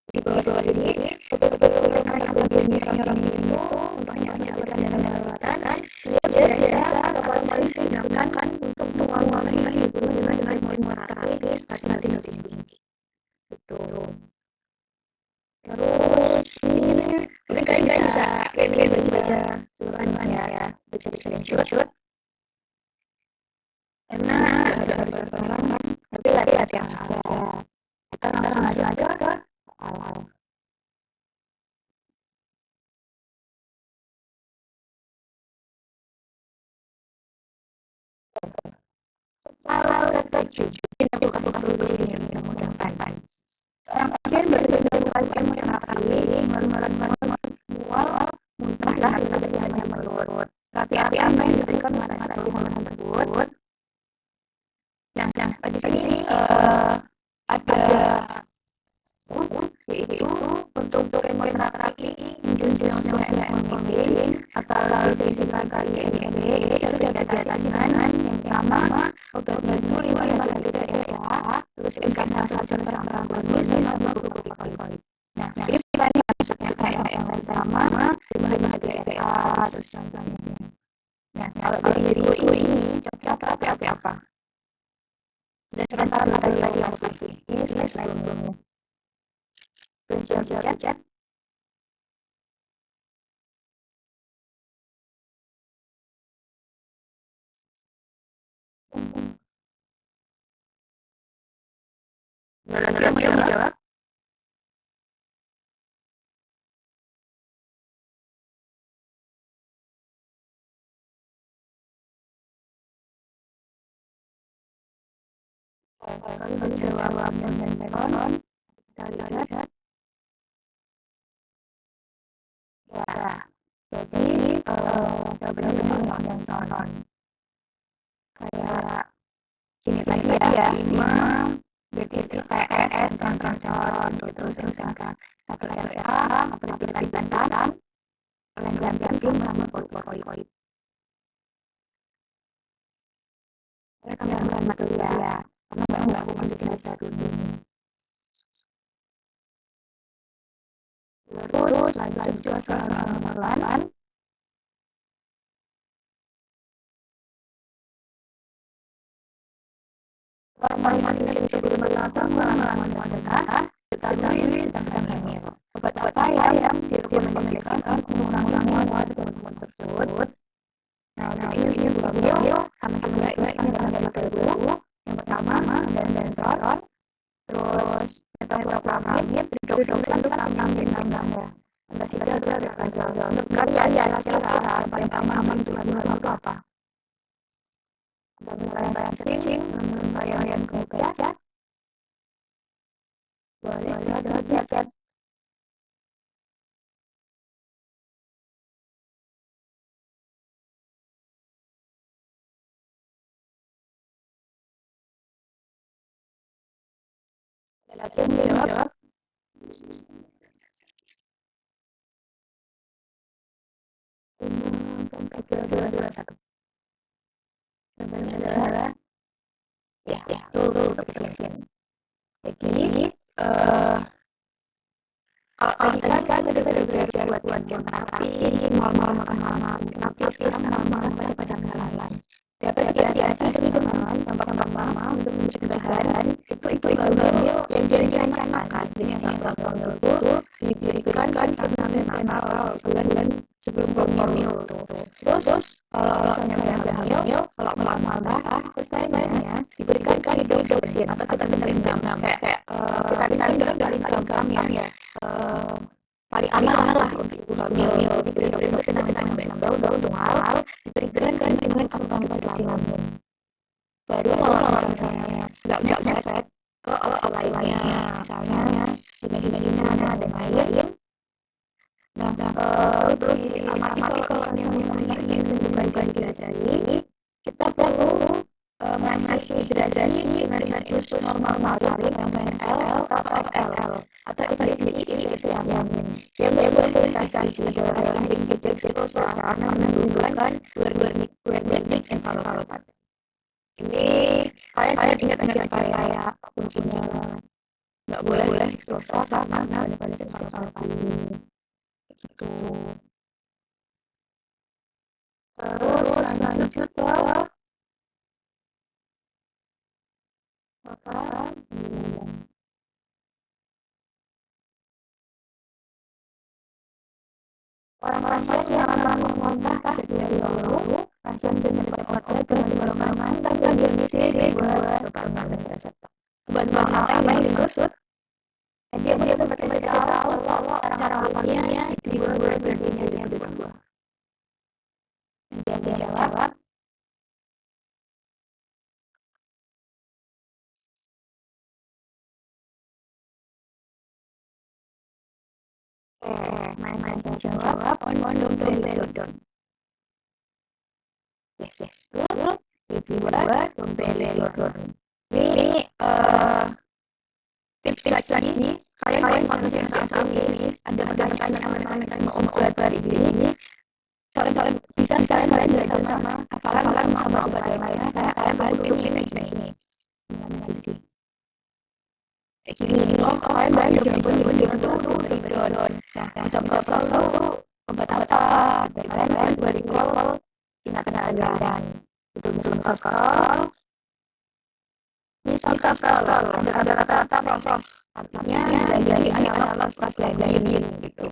di bawah. Jadi betul-betul karena bagian misalnya orang itu contohnya penyaliran dan perawatan, dia biasa atau paling sering digunakan untuk mengulangi itu dengan memori seperti tinggi. Betul. Terus ini mungkin kalian bisa baca seluruhannya ya, bisa di screenshot. Karena harus sekarang kan, tapi latihan saja. Kita langsung aja ke awal. Kalau kata jujur, aku buka dulu ini mudah-mudahan. Seorang pasien benar-benar melakukan terapi, melakukan mual, muntah, hanya menurut. Terapi apa yang diberikan mengatasi hal tersebut? Nah, di sini ada yaitu untuk kemoterapi injunction atau disingkat IMD itu sudah dijelaskan yang pertama obat bantu 5 DPA terus investasi bersama kondisi sama glukosid. Nah, ini banyak maksudnya kayak yang pertama 5 DPA terus contohnya. Nah, kalau dari diriku ini terapi apa? Dan sementara tadi kasih ini slide sebelumnya. Chat. Dia mau jawab? Kalau jawab dengan telepon, kita lihat. Ya, jadi benar-benar yang sonon. Kayak gini lagi ya, 5 BTS yang calon terus angka 1 RA, aplikasi dan penelitian sama portfolio. Ya, kalian betul ya, karena nggak bukan bisa dulu. Terus lanjut juga soal amalan. Formalisasi sebelum berlangsung melawan adalah diketahui sedang hamil. Obat apa yang direkomendasikan untuk mengurangi mual teman tersebut? Nah, ini hamil sama juga ini ada dulu. Yang pertama dan sensor, terus metoclopramid, didokter itu kan ambil ya. Anda tidak ada kacau. Untuk kalian ya kira-kira paling aman untuk itu apa? Dan yang sering yang kemudian boleh ada chat. Lagi menjawab. Dua satu. Saudara, ya, betul seleksi. Jadi, kalau tadi kan udah belajar buat jam terapi, normal makan malam, kenapa sekarang normal pada lain. Dapat biasa sih teman, yang pertama untuk pencegahan itu hamil yang direncanakan dengan yang itu diberikan kan fenomenal bulan sebelum hamil tuh. Terus kalau misalnya hamil, kalau malam terus lainnya diberikan kan hidroksin atau vitamin kayak vitamin dari gampang ya. Paling aman lah untuk ibu hamil diberi vitamin untuk hal diberikan kan dengan kandungan vitamin. Baru kalau misalnya nggak ngefek ke obat lainnya, misalnya dinah dan lain. Nah, terus amati kalau misalnya ingin bukan dehidrasi, kita perlu mengatasi dehidrasi dengan infus normal salin yang ml atau XL atau ini itu yang berkonsentrasi adalah yang tinggi karena menunjukkan berberik encefalopath. Ini kalian ingat kayak kuncinya nggak boleh dosa karena daripada setiap kali gitu. Terus lanjut ke apa? Orang-orang baik yang akan membantah dari lalu, pasien dapat obat dengan golongan dan kondisi dibuat berbagai dasar. Bantuan apa yang dimaksud? Dia dapat kasih tahu bahwa cara lakukannya dibuat berbeda yang kedua. Dia jawab, main jawab, on. Yes, good. Dibuat berbeda. Ini tips lagi kalian kalau misalnya saat ini ada pertanyaan sama obat dari ini kalian bisa kalian belajar sama hafalan sama obat yang lainnya kayak ini kayak gini kalian belajar bunyi tuh dari balon bisa tahu obat apa dari kalian dari kalau ingatan itu misal ada kata-kata proses artinya dari analog pas lagi gitu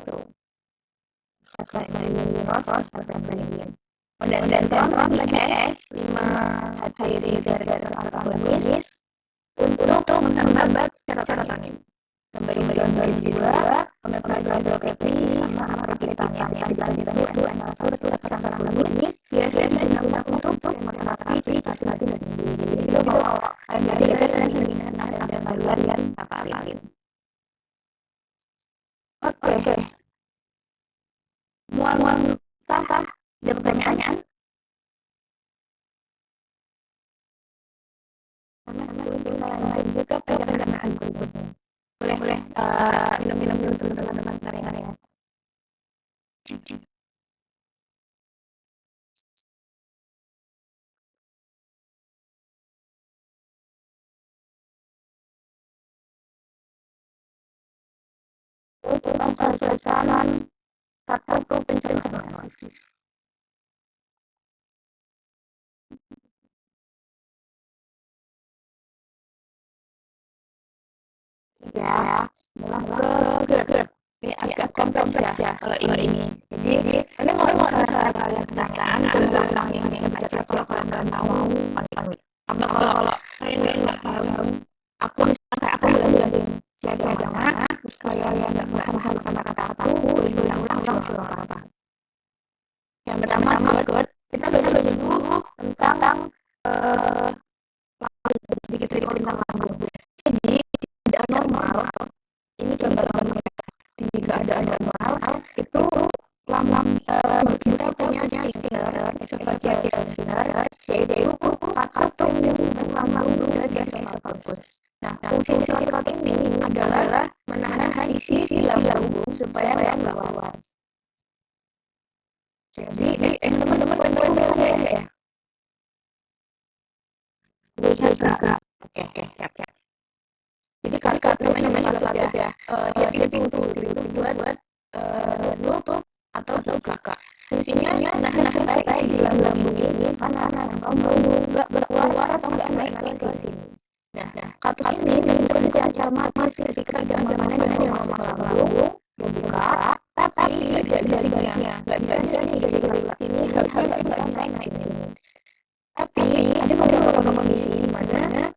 pas lagi proses dan sentral IPS 5 hari dari akademis untuk menambah cara tangin kembali dua pembelajaran praktis sama perkiraan yang dilanjutkan itu salah satu cara akademis biasanya digunakan untuk mengatasi situasi sendiri jadi kalau ada kalian apalin. Oke. Mual ada pertanyaan? Karena kita lanjut ke pertanyaan berikutnya. Boleh minum dulu teman-teman ya. Untuk perencanaan satu perencanaan. Ya, gerak. Ini agak kompleks ya kalau ini. Jadi kalau misalnya kalian pertanyaan tentang ini baca kalau kalian tahu kalau kalian nggak paham aku belajar siapa terus kalian nggak paham sama kata-kata aku ulang-ulang apa yang pertama kita belajar dulu tentang sedikit tentang lambung jadi tidak normal ini gambaran jika ada normal itu lambung kita punya sebagai sphincter yaitu satu yang lambung dari esophagus. Nah, fungsi silikon ini adalah menahan isi lambung supaya nggak keluar. Jadi, teman-teman bentuk ya. Kakak. Oke, siap. Jadi kalau namanya ya, jadi itu buat nutup atau kakak. Fungsinya menahan supaya isi lambung ini panas atau nggak keluar atau nggak naik ke sini. Nah, katus ini bentuk secara matis ketika gambaran yang lambung dibuka, tapi tidak dari bagiannya, nggak bisa dari sini harus bisa naik ke sini. Tapi ada beberapa kondisi di mana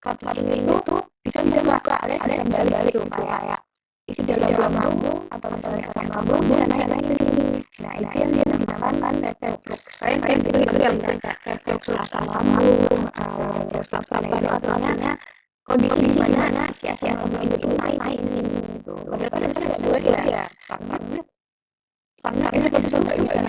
katus ini tuh bisa dibuka oleh kembali itu kayak isi dalam lambung atau misalnya asam lambung bisa naik ke sini. Nah, itu yang dinamakan reflux. Saya reflux asam lambung, reflux itu artinya kondisi di mana si asam lambung itu naik ke sini gitu. Padahal kan itu nggak boleh ya, karena itu kita nggak bisa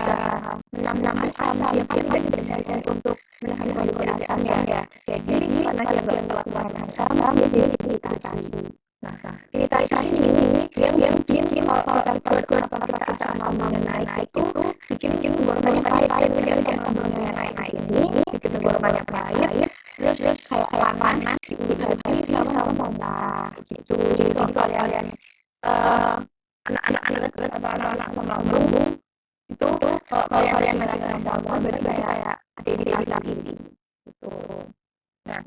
menambah asam ya kita tidak bisa untuk menahan kondisi asam ya. Jadi karena kita nggak melakukan asam, jadi iritasi. Nah, iritasi ini yang bikin kalau kita asam lambungnya naik itu bikin tenggorokannya pahit, jadi asam lambungnya naik ke sini, bikin tenggorokannya pahit, terus kayak panas di hati sama muntah gitu. berarti kayak ada iritasi gitu. Nah,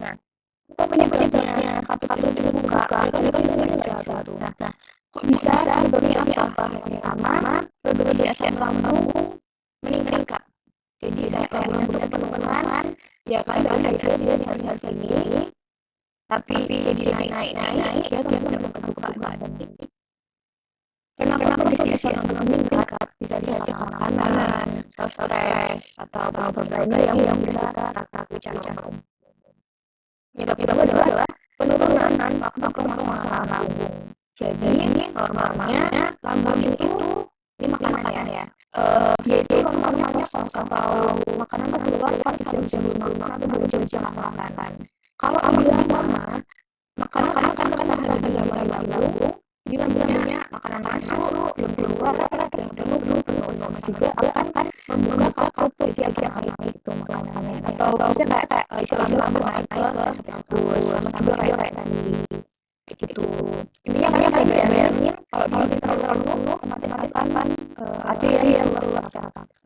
apa penyebabnya kartu itu terbuka? Ya kan itu nggak bisa tuh. Nah, kok bisa? Penyebabnya apa? Yang pertama, produksi asam lambung meningkat. Jadi kayak lambungnya penurunan, ya kan dari hasil dia di hasil sini, tapi jadi naik, ya kan bisa terbuka dan kenapa produksi asam lambung meningkat? Bisa karena makanan, stres, atau berbagai yang kita ketahui secara umum. Penyebab kedua adalah penurunan waktu pemasangan lambung. Jadi normalnya lambung itu ini makanan ya. Dia itu normalnya kosong atau makanan keluar 1 jam sebelum makan atau 2 jam setelah makan. Kalau lebih lama, makanan akan tertahan di dalam lambung. Jadi lambungnya makanan masuk belum keluar dan penuh sama juga akan membuka kakak jadi agak naik itu makanannya atau bisa kayak istilah lambung naik ke sama juga kayak tadi gitu. Intinya kayak bayangin kalau di terlalu penuh otomatis akan ada yang keluar secara paksa.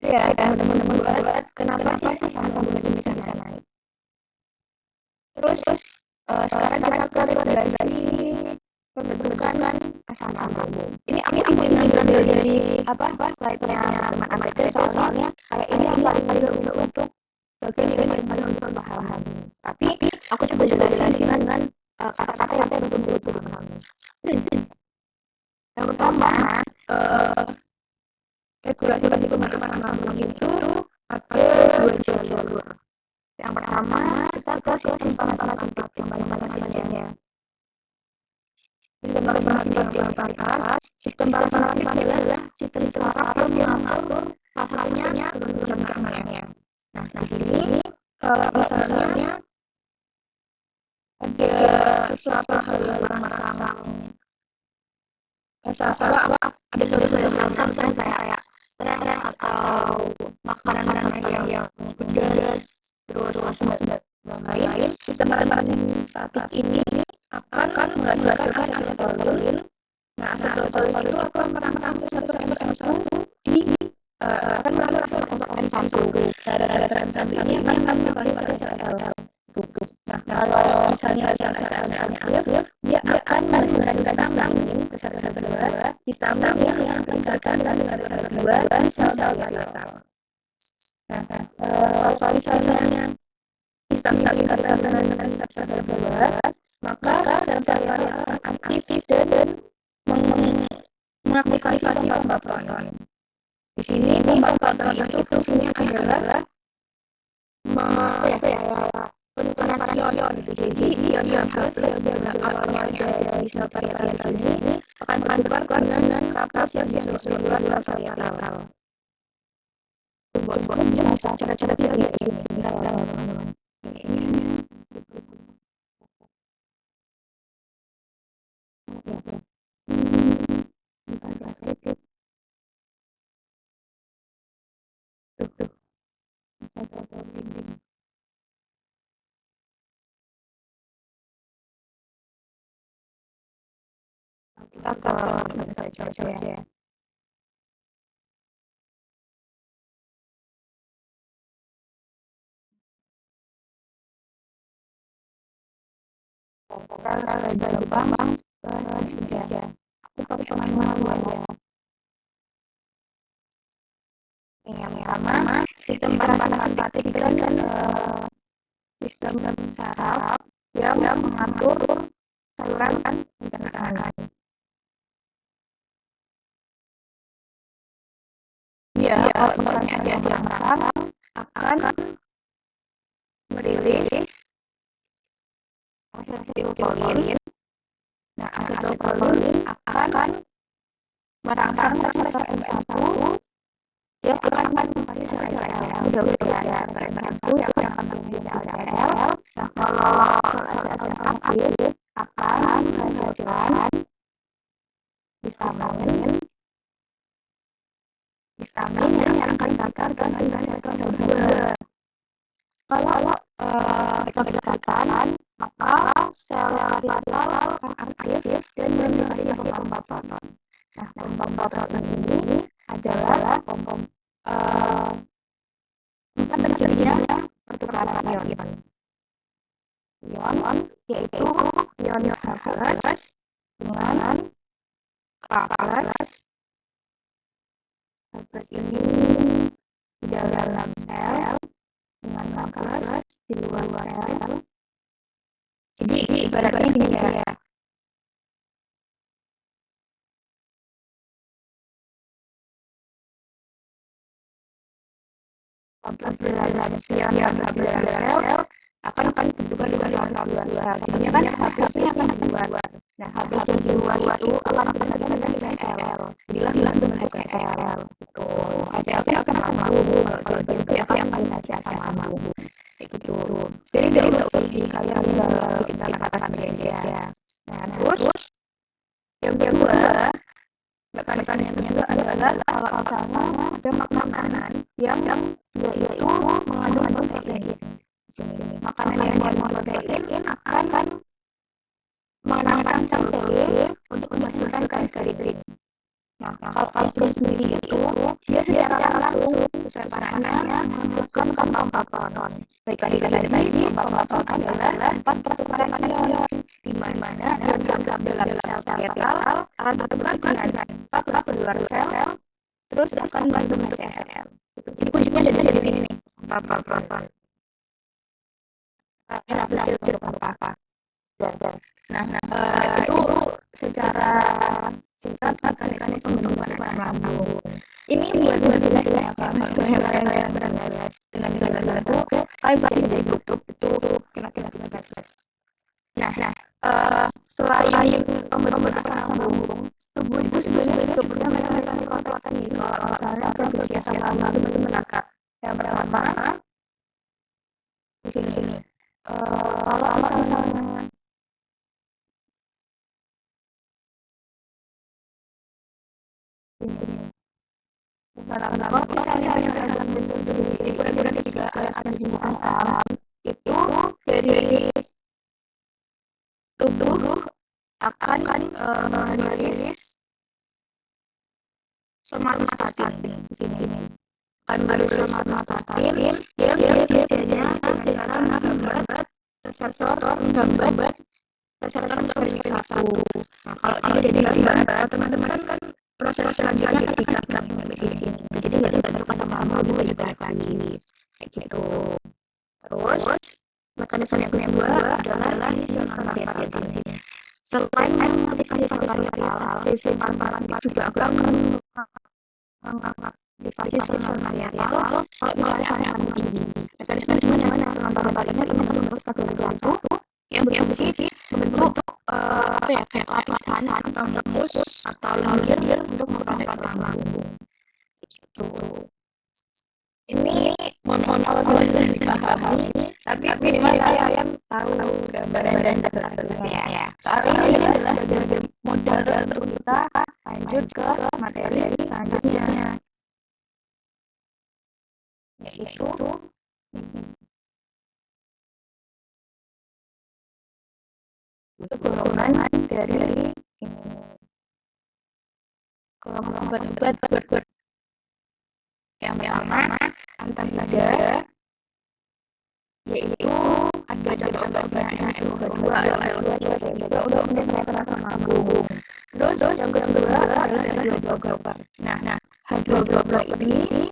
Ya teman-teman buat kenapa sih sama-sama itu bisa naik. Terus sekarang kita ke regulasi pembentukan asam lambung. Ini aku ngambil dari slide-nya anak kecil soalnya kayak ini yang paling untuk bagian yang paling untuk memahami. Tapi aku coba jelasin dengan kata-kata yang saya betul-betul memahami. Yang pertama, regulasi pembentukan asam lambung itu ada 2 jalur. Yang pertama, kita ke sistem parasimpatik yang paling pentingnya. Sistem parasimpatik adalah sistem saraf yang mengatur pasalnya jam ternaknya. Nah, di sini misalnya ada sesuatu hal yang merangsang ada suatu hal yang merangsang kayak stres atau makanan yang pedas terus lain sistem parasimpatik ini akan menghasilkan asetolin. Nah, asetolin itu akan merangsang reseptor M1 akan merangsang reseptor M1. Reseptor M1 ini akan kembali pada sel tubuh. Nah, kalau misalnya sel-selnya aktif, dia akan menghasilkan histamin reseptor 2, histamin yang akan dikatakan dengan reseptor 2 di sel-sel vital. Nah, kalau misalnya histamin dikatakan dengan reseptor 2, maka sel-sel vital akan aktif dan mengaktifasi pompa proton. Di sini pompa proton itu fungsinya adalah penukaran ion gitu. Jadi ion H+ yang awalnya ada di sel vital ini akan bertukar dengan kapas yang disusun luar sel vital. Buat bisa cara-cara dari ini teman-teman. Kita coba ya. Kita gampang bahasa Indonesia. Aku pakai kemana-mana ya. Yang pertama, sistem parasimpatik itu kan sistem saraf yang mengatur saluran pencernaan. Ya, kalau misalnya ada yang merangsang akan merilis asetilkolin. Nah, asetilkolin akan merangsang reseptor M1 yang akan memiliki sel-sel. Udah ya, M1 yang akan memiliki sel-sel. Nah, kalau sel-sel aktif akan menghasilkan histamin yang akan dibakar dengan reseptor 2. Kalau dikatakan, maka sel vital akan aktif dan memiliki pompa proton. Nah, pompa proton ini adalah eee, tempat terjadinya pertukaran ion. Ion yaitu ion H+ dengan K+. H+ ini di dalam sel dengan K+ di luar sel. Jadi ibaratnya gini ya, H+ di dalam H+ di dalam sel akan bertukar dengan K+ di luar sel. Jadinya kan H+-nya akan di luar. Nah, H+ yang di luar itu akan bertukar dengan Cl. Jadilah bentuk HCl. Gitu. HCl akan lambung. Kalau itu akan kombinasi asam lambung. Kayak gitu. Jadi dari posisi kalian tinggal bikin kata-kata aja. Nah, terus yang kedua, mekanismenya itu adalah kalau misalnya ada makanan yang dia itu mengandung protein. Makanan yang mengandung protein akan merangsang sel untuk menghasilkan insulin. Nah, kalau insulin sendiri itu dia secara langsung besar panahnya menghidupkan pembaton. Baik tadi pembaton adalah tempat pertukaran ion di mana ion dalam sel parietal akan bertukar dengan K+ di luar sel, terus akan membentuk HCl. Jadi kuncinya ada di sini nih, proton. Kenapa jeruk apa? Nah, itu secara singkat mekanisme pembentukan asam lambung. Ini buat jelas ya, kalau kalian benar-benar dengan itu, kalian pasti bisa YouTube itu kira-kira jelas. Nah, selain pembentukan asam lambung, tubuh itu sebenarnya punya mekanisme proteksi. Kalau misalnya produksi asam lambung itu benar-benar yang pertama di sini. Kalau misalnya kalau misalnya dalam bentuk jadi ukuran juga akan jenis asam itu dari tubuh akan merilis somatostatin di sini. Akan merilis somatostatin yang dia kerjanya dengan cara menghambat reseptor motorik 1. Nah, kalau dia jadi lambat, teman-teman kan proses selanjutnya ketika di sini. Jadi nggak terlupa sama lambung juga dibalik lagi. Kayak gitu. Terus mekanisme yang kedua adalah sel parietal. Selain mengaktifkan sel parietal, sel parietal juga akan mengaktifasi sel parietal kalau misalnya asam tinggi. Mekanisme yang mana sel parietal ini akan membentuk satu jantung yang berfungsi membentuk kayak lapisan atau humus atau lendir untuk memproteksi lambung. Gitu. Ini mohon kalau tidak paham, tapi minimal kalian tahu gambaran dasarnya ya. Soalnya ini adalah modal untuk kita lanjut ke materi selanjutnya, yaitu golongan dari golongan obat-obat yang pertama antasida, yaitu ada contoh-contohnya kedua adalah untuk meningkatkan asam lambung. Terus yang kedua adalah H2 blok. Nah, H2 blok ini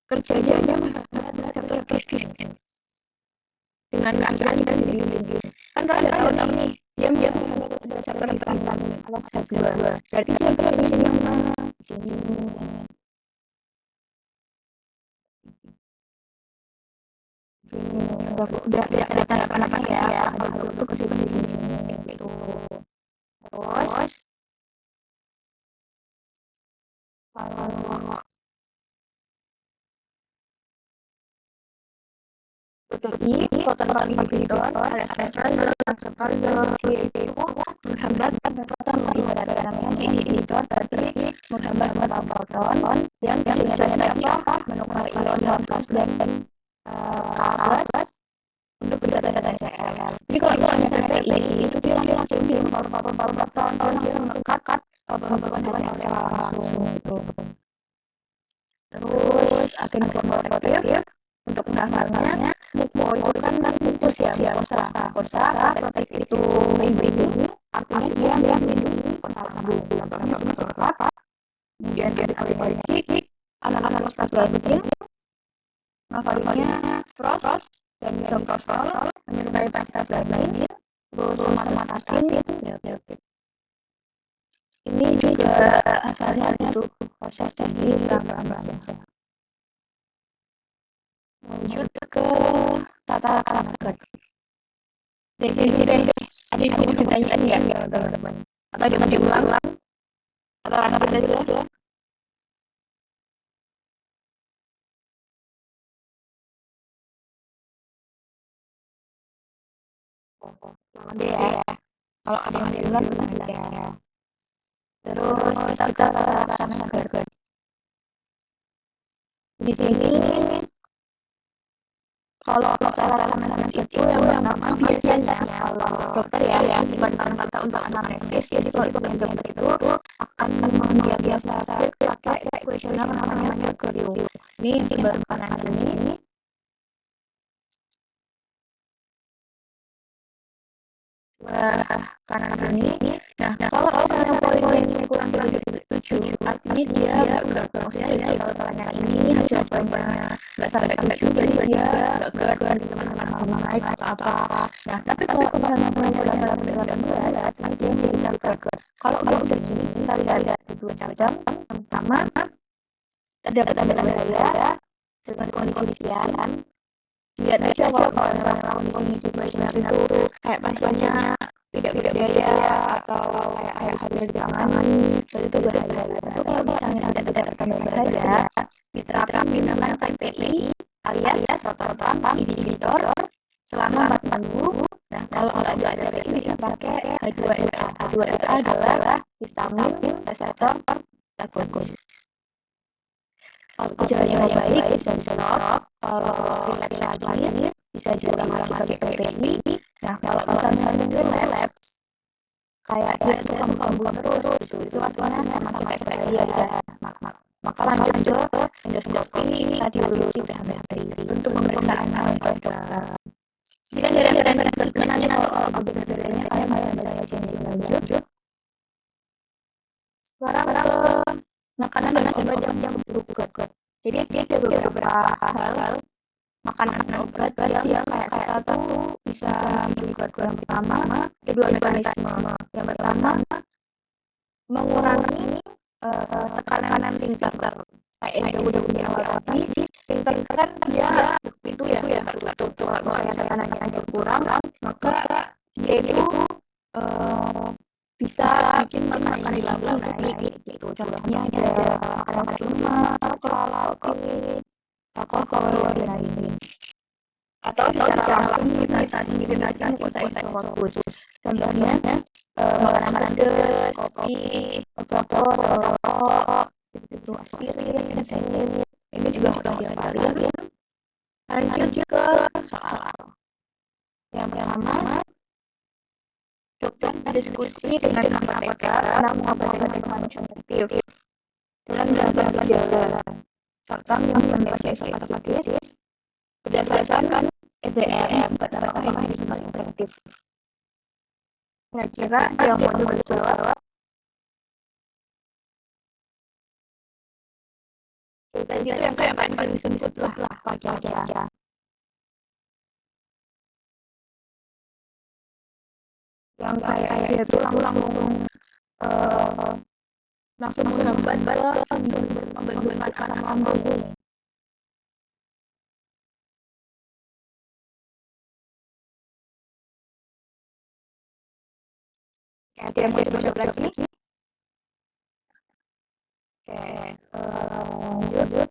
kerjanya menghambat reseptor histamine dengan keampiran kita sendiri. Kan kalian udah tahu nih, dia menghambat reseptor histamine atas H2. Berarti dia kerjanya di mana? Di sini. Udah kelihatan apa-apa ya, kalau itu kerja di sini gitu. Terus kalau protein, proton inhibitor, resveratrol, lansoprazol, itu menghambat proton inhibitor, inhibitor berarti menghambat proton yang biasanya apa? Menukar ion plus dan K+ untuk benda-benda Cl. Jadi kalau misalnya PI itu dia langsung proton dia mengangkat pembentukan Cl langsung gitu. Terus agen protektif untuk menghafalnya. Mukmo itu kan mukus ya, mukosa protektif itu melindungi, artinya dia melindungi ponsel lambung. Contohnya seperti apa? Kemudian dia dibagi anak-anak mustahabin, ngafalinya frost dan misoprostol menyerupai paracetamol, terus somatostatin ini juga hasilnya itu proses di rambut. Lanjut ke tata karakter. Dari sini deh, ada yang mau ditanyain ya teman-teman? Atau cuma diulang? Atau lanjut aja? Ada ya. Kalau ada yang diulang tenang aja. Terus kita ke tata karakter. Di sini kalau cara itu yang pertama biasanya kalau dokter ya bukan kata untuk anamnesis, jadi kalau dokter itu akan mendiagnosa pakai kuesioner namanya Mercurius. Ini di sebelah kanan ini. Kanan ini. Nah, kalau misalnya poinnya kurang dari 7, artinya dia enggak maksudnya kalau totalnya ini hasil poinnya nggak sampai 7, berarti dia nggak GERD teman-teman naik atau apa. Nah, tapi kalau misalnya poinnya dalam 18, artinya dia jadi GERD. Kalau udah gini, kita lihat dua macam. Pertama, terdapat tanda bahaya dengan kondisi sekian. Lihat aja kalau misalnya kondisi kuesioner itu kayak pasiennya tidak berdaya atau kayak hasil di tangan itu bahaya. Tapi kalau misalnya tidak tanda bahaya, diterapin namanya PPI alias total inhibitor selama 4 minggu. Nah, kalau nggak ada PPI bisa pakai H2RA. H2RA adalah histamin reseptor agonis. Kalau gejalanya nggak baik bisa stop. Kalau relapse lagi bisa juga lagi pakai PPI. Nah, kalau misalnya relapse kayak dia itu kambuh terus itu artinya sama kayak bahaya ya. Maka lanjut ke endoskopi, radiologi, dan untuk pemeriksaan dokter. Jadi kan dari referensi kalau berbedanya kayak misalnya jenis lanjut. Sekarang ke makanan dan obat yang berubah. Jadi dia ada beberapa hal makanan dan obat yang kayak kita tuh bisa berubah. Yang pertama ada 2 mekanisme. Yang pertama mengurangi tekanan filter. Kayak yang udah punya awal tadi, filter kan dia itu ya tutup. Kalau misalnya tekanannya berkurang, maka dia itu bisa bikin makan di lambung naik gitu. Contohnya ada makanan lemak, coklat, alkohol, dan lain-lain. Atau secara langsung iritasi mukosa. Contohnya makanan pedas, kopi, rokok, itu aspirin, insulin. Ini juga harus dihindari. Lanjut ke soal yang pertama, dokter diskusi dengan apoteker tentang obat yang efektif dalam gambar gejala serta mengimplementasi otomatis berdasarkan EBM apakah ini disebut efektif. Kira-kira yang mau dijawab tadi itu yang kayak paling disebut lah pakai aja. Yang kayak dia tuh langsung menghambat pembentukan asam lambung. Ada yang mau dijawab lagi? Lanjut.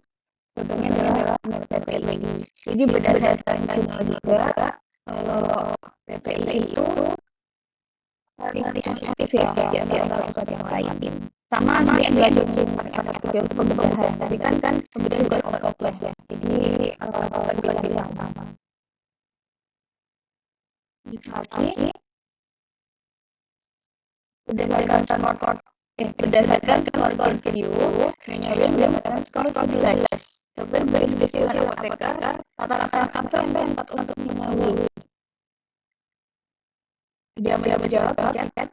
Contohnya adalah PPI. Jadi berdasarkan jumlah juga, kalau PPI itu paling efektif ya di antara obat yang lain. Sama sih nggak dukung pada video pembedahan. Tapi kan pembedahan bukan obat ya. Jadi obat yang sama. Lagi berdasarkan skor review, hanya dia mendapatkan skor 11. Coba berdiskusi dengan apoteker, rata-rata yang sampai yang tempat untuk menyembuh. Dia menjawab, chat.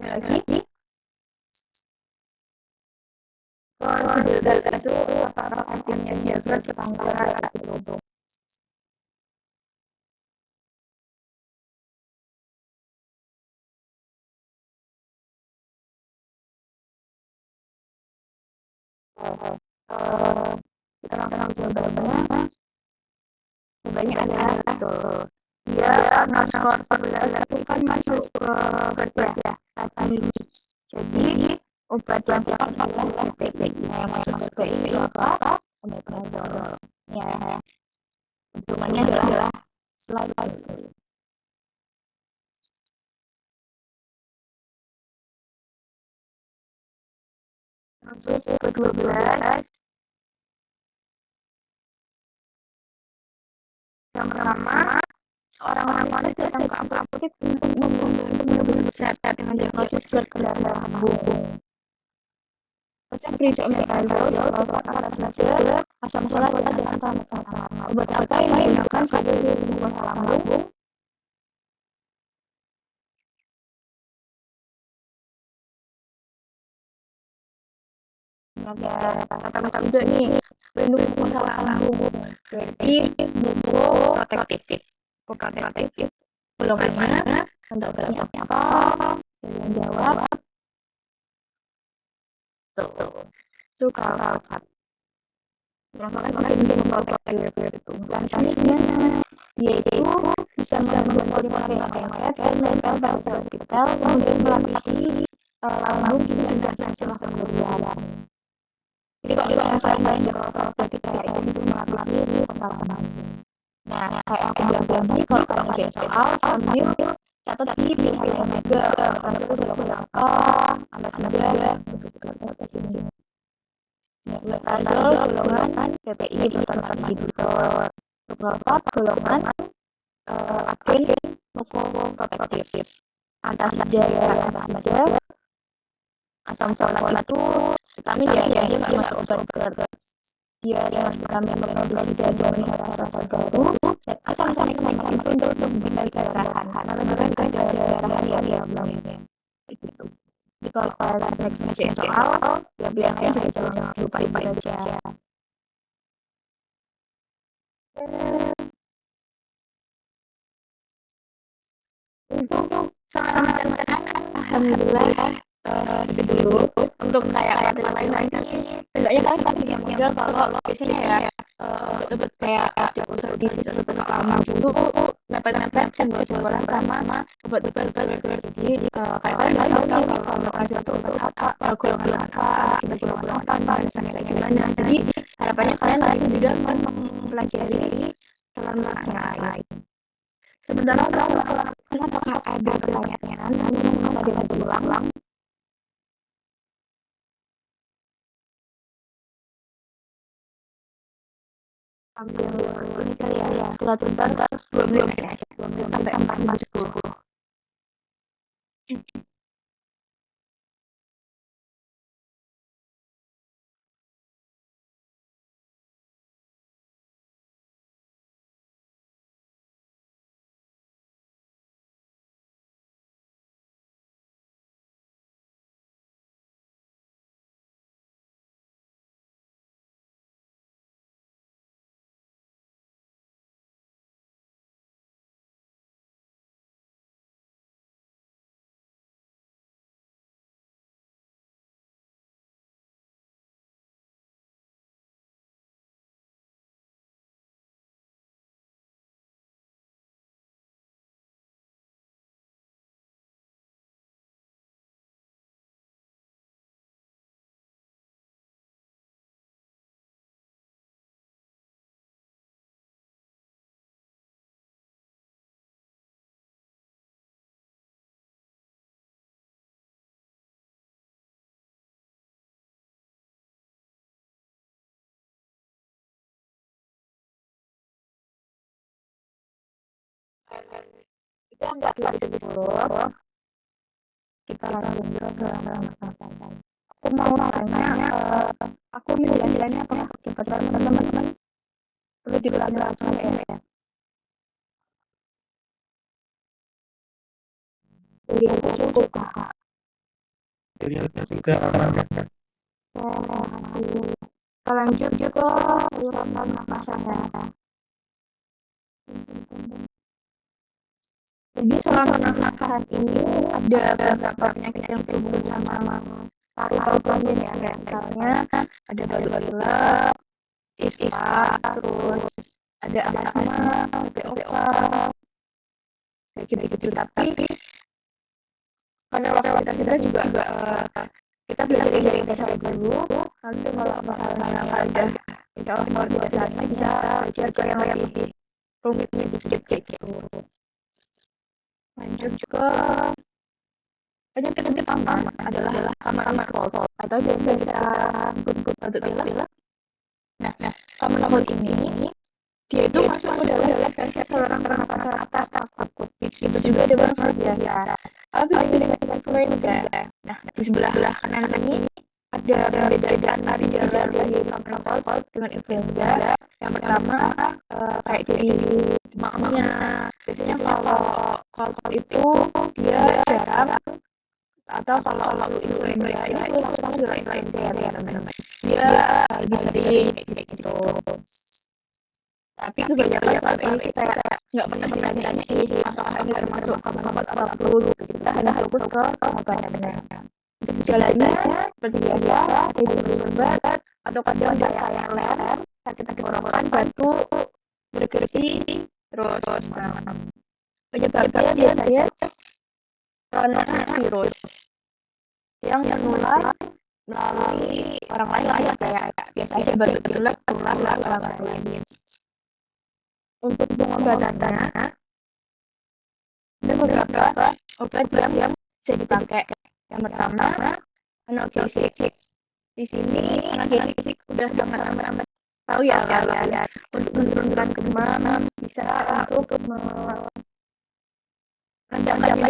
Lagi, kalau sudah itu apa artinya dia bertetangga gitu. Terang-terang jawabannya adalah gitu. Dia skor 11 itu kan masuk ke kerja tadi. Jadi obat yang tepat adalah PPI. Nah, yang masuk PPI itu apa? Omeprazol. Ya, hitungannya adalah slide. Terus ke-12 yang pertama seorang wanita datang ke apotek untuk menebus resep dengan diagnosis berat dalam lambung. Resep berisi omeprazol, sulfat, saja, asam folat, dan sama. Obat apa yang digunakan sebagai penguasa lambung? Ada kata-kata juga nih, pelindung penguasa lambung. Berarti protektif. Golongannya untuk beratnya apa? Yang jawab tuh kalau merupakan bagian protektif itu. Dan selanjutnya dia itu bisa membuat polimer yang lengket dan nempel pada sel hospital kemudian melapisi lambung dengan gas langsung berjalan. Jadi kalau misalnya jaga protektif kayak itu melapisi pembalasan lambung. Nah, kayak aku bilang tadi, kalau kamu ngerjain soal sambil catat di pilihannya juga, itu sudah apa, apa saja, Metrazol golongan PPI proton inhibitor, sulfat golongan agen mukoprotektif, antasida asam folat itu vitamin ya, dia nggak masuk obat berat. Dia yang vitamin memproduksi dan memelihara sel baru, dan asam itu untuk mengendalikan darahan, karena kan darahan yang dia bilang gitu. Jadi kalau kalian next ngerjain soal, ya bilangnya jangan lupa aja. Untuk sama alhamdulillah dulu untuk kayak materi lain seenggaknya kalian tak punya modal kalau biasanya ya obat kayak disease atau lama dulu mepet-mepet sebulan sama obat-obat reguler. Jadi kayak kalian tahu kalau mepet atau obat apa golongan apa golongan apa dan gimana. Jadi harapannya kalian lebih mudah mempelajari saran-saran lain. Sementara kalau apakah ada pertanyaan namun ada berulang ambil ini kali ya setelah sebentar 2 menit aja 2 menit sampai 4 sampai 10. ya nggak gitu dulu. Kita lanjut ke masakan. Aku mau tanya, aku nih jalannya apa kecepatan teman-teman perlu diulang-ulang ya. Jadi aku cukup kak. Jadi aku juga aman. Kita lanjut ke urutan masakan. Jadi selama masakan ini ada beberapa penyakit yang berhubungan sama paru-paru ya, kayak misalnya ada batuk pilek, ispa, terus ada asma, BPOK, kayak gitu-gitu. Tapi karena waktu kita juga kita belajar dari dasar dulu, nanti kalau misalnya ada insya Allah kalau tidak selesai bisa belajar yang lebih rumit sedikit gitu. Lanjut ke penyakit pertama adalah common cold atau biasa kita sebut batuk pilek. Nah, common cold ini dia itu masuk ke dalam infeksi saluran pernapasan atas akut. Itu juga dengan flu biasa. Tapi dengan influenza. Nah, di sebelah kanan ini ada perbedaan gejala dari common cold dengan influenza. Yang pertama kayak jadi demamnya. Biasanya kalau cold itu dia jarang, atau kalau influenza ini langsung ke influenza ya teman-teman. Dia lebih sering kayak gitu. Tapi kebanyakan ini sih kayak nggak pernah ditanya sih apakah ini termasuk obat atau flu gitu. Kita hanya fokus ke obatnya. Untuk gejalanya seperti biasa, ada minum obat atau kadang kayak ler, sakit tenggorokan, batuk, bergersi, terus penyebabnya biasanya karena virus yang menular melalui orang lain lah ya, kayak biasanya batuk pilek menular orang lain. Untuk pengobatannya ada beberapa obat yang bisa dipakai. Yang pertama analgesik. Di sini analgesik udah sangat tahu ya kalian, untuk menurunkan demam, bisa untuk meredakan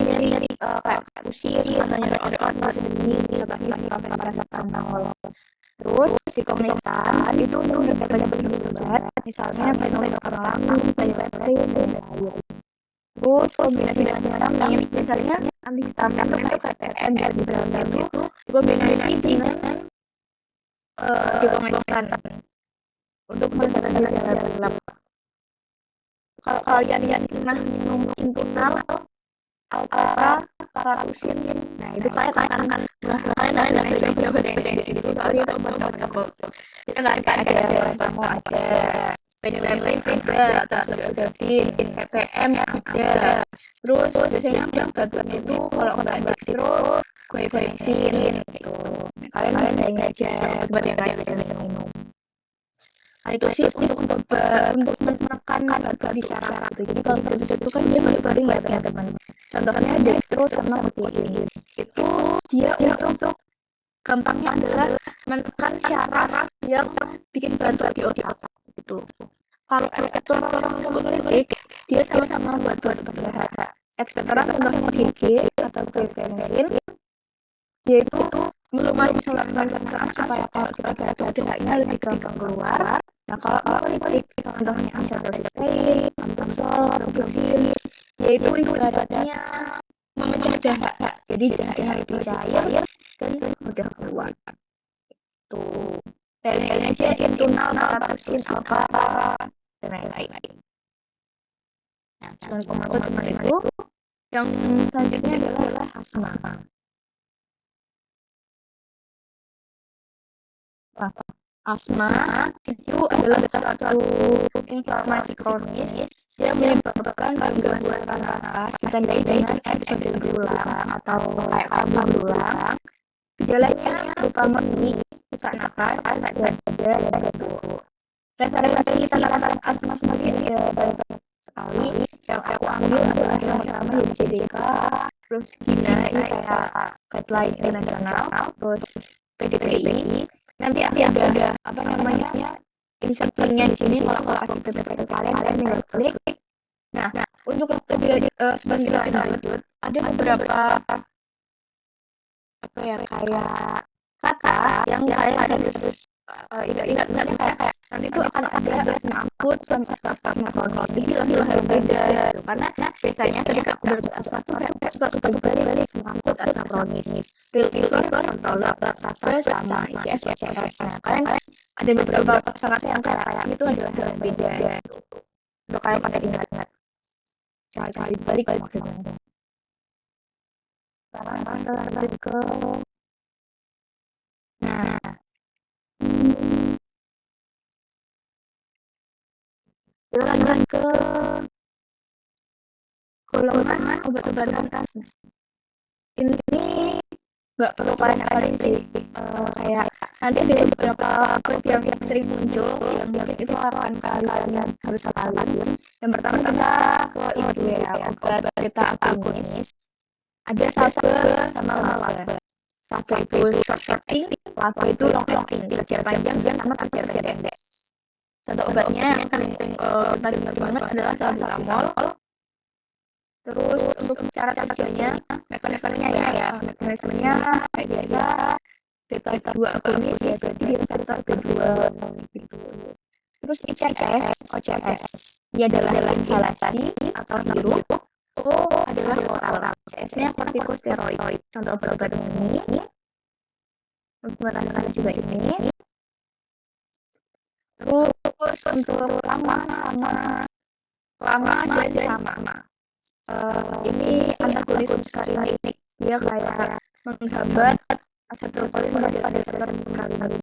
nyeri kayak pusing atau nyeri pas ini sampai paracetamol. Terus psikometan itu udah banyak obat, misalnya fenolmethalam, phenylephrine, dan lain-lain. Terus kombinasi dengan vitamin, misalnya antihistamin itu kayak KTM dan Ibuprofen itu dikombinasi dengan psikometan untuk meredakan gejala pilek. Kalau kalian pernah minum Intunal, Altara, Paratusin, nah itu kalian akan kalian ada obat yang di sini soalnya itu obat cold. Kita nggak ada paracetamol aja, penyelesaian ada, atau Sudafed, KTM ada. Terus biasanya yang batuknya itu kalau obat terus guaifenesin gitu. Kalian bayangin aja obat yang kalian bisa minum. Nah, itu sih untuk menekan batuk di syaraf gitu. Jadi kalau batuk itu kan dia baring ya teman-teman. Contohnya dextrose sama protein. Itu dia untuk gampangnya adalah menekan syaraf yang bikin batuk di otak gitu. Kalau ekstektoran politik dia sama-sama buat batuk leher. Ekstektoran contohnya GG atau guaifenesin. Dia itu melumasi saluran pencernaan supaya kalau kita batuk darahnya lebih gampang keluar. Nah, kalau politik contohnya acetylcysteine, ambrosol, rubicin, yaitu ibaratnya memecah dahak. Jadi dahak itu cair dan mudah keluar. Tuh. Lain-lain aja Intunal, Paratusin, Altara, dan lain-lain. Nah, selain obat itu, yang selanjutnya adalah asma. Asma itu adalah salah satu inflamasi kronis yang menyebabkan gangguan saluran nafas ditandai dengan episode berulang atau kayak berulang. Gejalanya berupa nyeri, sesak napas, dan dada, dan batuk. Referensi tanda-tanda asma sendiri ada banyak sekali. Yang aku ambil adalah yang pertama jadi CDK, terus GINA ini kayak guideline internasional, terus PDPI. Nanti ada apa namanya insert linknya di sini. Kalau kasih PPT kalian tinggal klik Nah, untuk lebih lebih lanjut, ada beberapa apa ya kayak kata yang kalian harus ingat-ingat misalnya kayak nanti tuh akan ada menyangkut sama sama kronis jadi lebih harus beda gitu. Karena biasanya ketika sesuatu kayak suka berbalik menyangkut asam kronis reliever controller sase sama ICS OCS. Nah kalian ada beberapa kata yang kayak itu adalah harus beda gitu. Untuk kalian pada ingat-ingat cari balik maksudnya. Sekarang kita balik ke nah kita lanjut ke golongan obat-obatan khas. Ini nggak perlu kalian hafalin sih. Kayak nanti ada beberapa obat yang sering muncul yang mungkin itu akan kalian harus hafalin. Yang pertama kita ke ini dulu ya, obat beta agonis. Ada sabe sama labe. Sabe itu short acting, labe itu long acting, kerja panjang sama kerja pendek. Satu obatnya yang sering kita dengar banget adalah salbutamol. Terus untuk cara kerjanya, mekanismenya mekanismenya kayak biasa, beta 2 agonis ya, berarti di reseptor B2 gitu. Terus ICS, OCS, dia adalah inhalasi atau hirup. O adalah oral. CS-nya kortikosteroid. Contoh obat ini, untuk mekanisme juga ini. Terus untuk lama dan sama. Ini antagonis muscarinic, dia kayak menghambat asetylkolin pada reseptor muscarinic.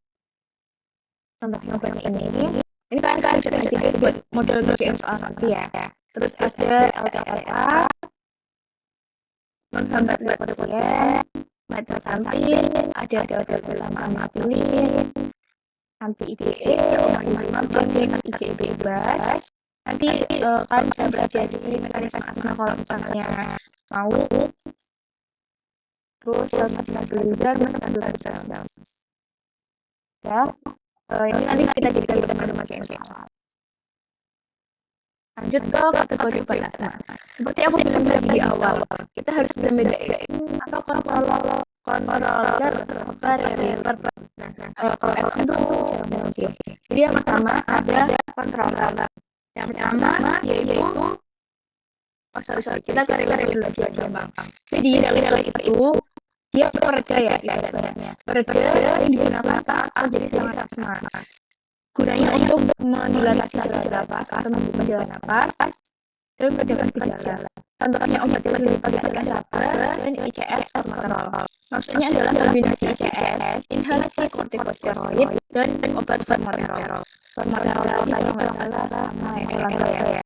Contohnya obat ini kan sering aja buat model BCM soal nanti ya. Terus ada LTLA, menghambat leptoyen, metaxanthin, ada amapilin, anti IgE, dan IgE bebas. Nanti kan bisa belajar di mekanisme asma kalau misalnya mau. Terus stabilizer ya. Ini nanti kita jadikan teman-teman soal. Lanjut ke kategori obat asma. Seperti aku bilang tadi di awal, kita harus bisa bedain apa kontroler apa reliever. Kalau RM itu jarang banget sih. Jadi yang pertama ada kontroler. Yang pertama yaitu kita cari dulu aja bang. Jadi reliever itu dia pereda ya ibaratnya. Pereda yang digunakan saat terjadi serangan asma. Gunanya untuk mendilatasi jalan nafas atau membuka jalan nafas dan meredakan gejala. Contohnya obat yang adalah sabar dan ICS formoterol. Maksudnya adalah kombinasi ICS, inhalasi kortikosteroid, dan obat formoterol. Formoterol tadi kalau nggak salah sama ya.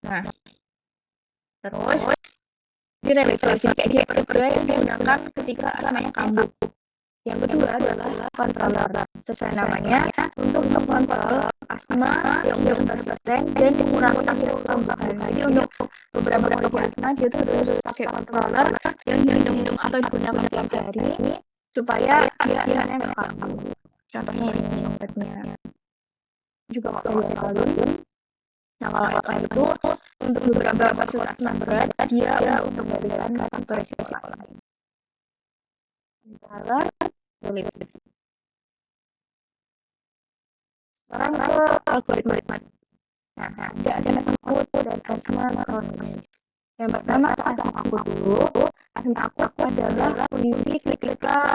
Nah, terus di reliever kayak dia pereda yang digunakan ketika asmanya kambuh. Yang kedua adalah kontroler, sesuai namanya, untuk mengontrol asma yang udah 11% dan mengurangi hasil tambahan. Jadi untuk beberapa kondisi asma dia tuh harus pakai kontroler yang diminum atau digunakan tiap hari supaya dia asmanya nggak kambuh. Contohnya ini obatnya juga nggak perlu dialun. Nah kalau itu untuk beberapa kasus asma berat dia untuk memberikan faktor resiko lain. Kontroler sekarang ke algoritma. Nah, ada asam akut dan asam kronis. Yang pertama asam akut dulu. Asam akut adalah kondisi ketika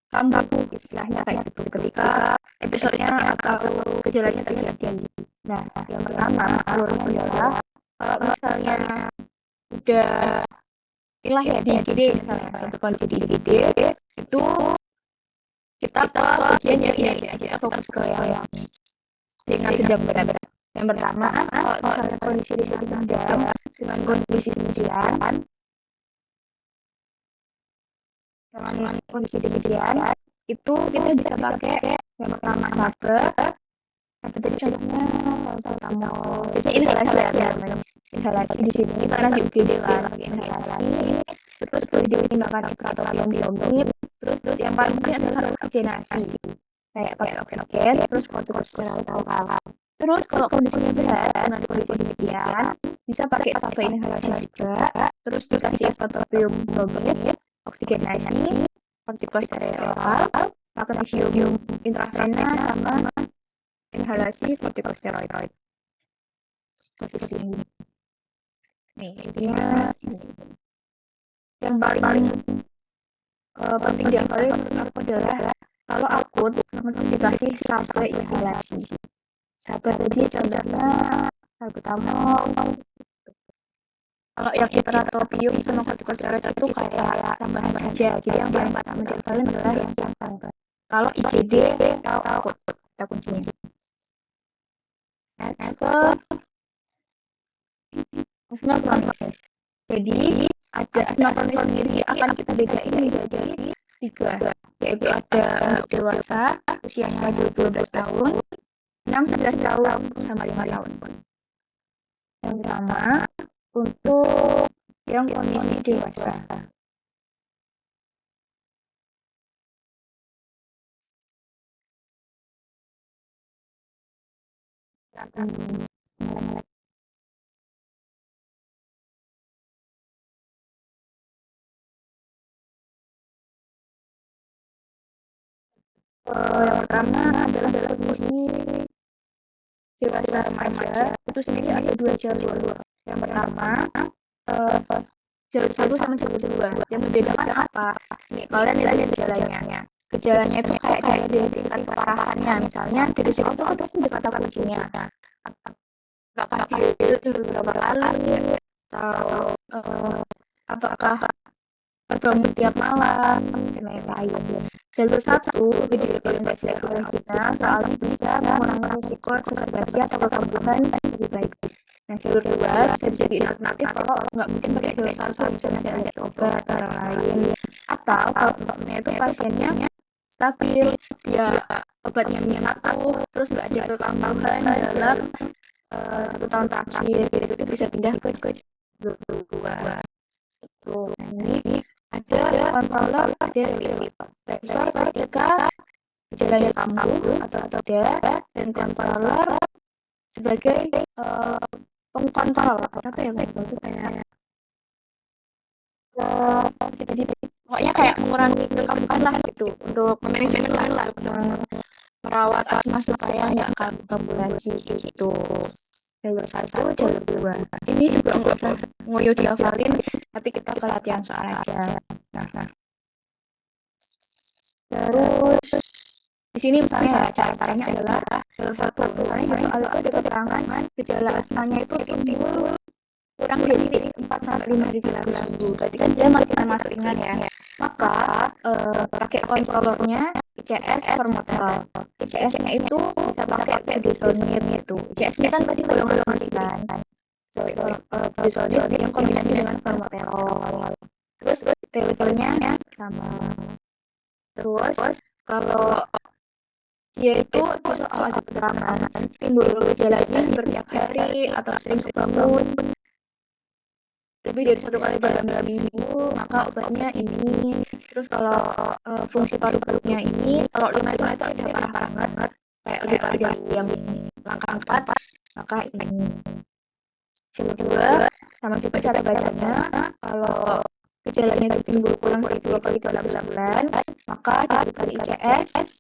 kambuh, istilahnya kayak gitu, ketika episodenya atau gejalanya terjadi. Nah, yang pertama alurnya adalah kalau misalnya udah ilah ya di IGD, misalnya satu kondisi di IGD itu kita ujian nyari aja fokus ke yang dengan sedang berat. Yang pertama, kalau misalnya kondisi sedang dengan kondisi demikian, itu kita bisa pakai yang pertama sabar. Tapi tadi contohnya salbutamol. Biasanya inhalasi ya, inhalasi di sini karena di UGD lah inhalasi. Terus dipertimbangkan ipratropium diomit. Terus yang paling penting adalah oksigenasi. Kayak pakai oksigen, terus kortikosteroid oral. Terus kalau kondisinya berat dengan kondisi demikian, bisa pakai satu inhalasi juga, terus dikasih eflatorbium bromid, oksigenasi, kortikosteroid, magnesium intravena, sama inhalasi kortikosteroid. Dosis tinggi. Nih, intinya yang paling penting dihafalin menurut aku adalah kalau akut langsung dikasih sampai inhalasi. Sabar tadi contohnya salbutamol. Kalau yang ipratropium sama kortikosteroid itu kayak tambahan aja. Jadi yang paling pertama dihafalin adalah yang sampai. Kalau IGD tahu akut kita kuncinya. Next ke asma kronis. Jadi ada asma kronis sendiri akan kita bedain menjadi 3, yaitu ada untuk dewasa usianya 12 tahun, 6-11 tahun, sama 5 tahun. Yang pertama untuk yang kondisi dewasa. Yang pertama adalah kondisi dewasa remaja. Itu sendiri ada 2 jalur. Yang pertama jalur 1 sama jalur 2. Yang membedakan apa? Nih, kalian lihat gejalanya. Gejalanya itu kayak dari tingkat keparahannya. Misalnya dari situ tuh pasti ada kata kuncinya. Apakah itu beberapa kali, atau apakah terbangun tiap malam, dan lain-lain. Jalur 1 direkomendasikan oleh kita soalnya bisa mengurangi risiko eksploitasi atau perkampungan lebih baik. Nah, jalur 2 bisa jadi alternatif kalau nggak mungkin pakai jalur 1, misalnya ada obat atau lain. Atau kalau misalnya itu pasiennya stabil, dia obatnya menyatu, terus nggak ada kekampungan dalam 1 tahun terakhir, gitu, itu bisa pindah ke jalur 2. Tuh, ini ada controller driver ketika gejalanya kambuh atau tidak, dan controller sebagai pengkontrol apa ya itu kayak jadi pokoknya kayak mengurangi kekambuhan lah gitu, untuk manajemen lah untuk merawat asma supaya nggak kambuh lagi gitu. Jalur 1, jalur 2. Ini juga nggak usah ngoyo dihafalin, tapi kita ke latihan soal aja. Nah, terus di sini misalnya cara-caranya adalah jalur 1. Misalnya di soal itu ada keterangan gejala asmanya itu timbul kurang dari 4-5 hari dalam seminggu. Berarti kan dia masih termasuk ringan ya. Maka pakai kontrolernya ICS formoterol. ICS-nya itu bisa pakai budesonide gitu. ICS ini kan tadi golongan kan. Budesonide yang kombinasi dengan formoterol. Terus levelnya sama. Terus kalau dia itu soal ada keterangan timbul gejalanya bertiap hari atau sering bangun lebih dari 1 kali dalam seminggu, maka obatnya ini. Terus kalau fungsi paru-parunya ini, kalau 5 itu udah parah banget, kayak lebih parah dari yang langkah 4, maka ini. Jalur 2 sama juga cara bacanya. Kalau gejalanya timbul kurang dari 2 kali dalam bulan, maka diberi ICS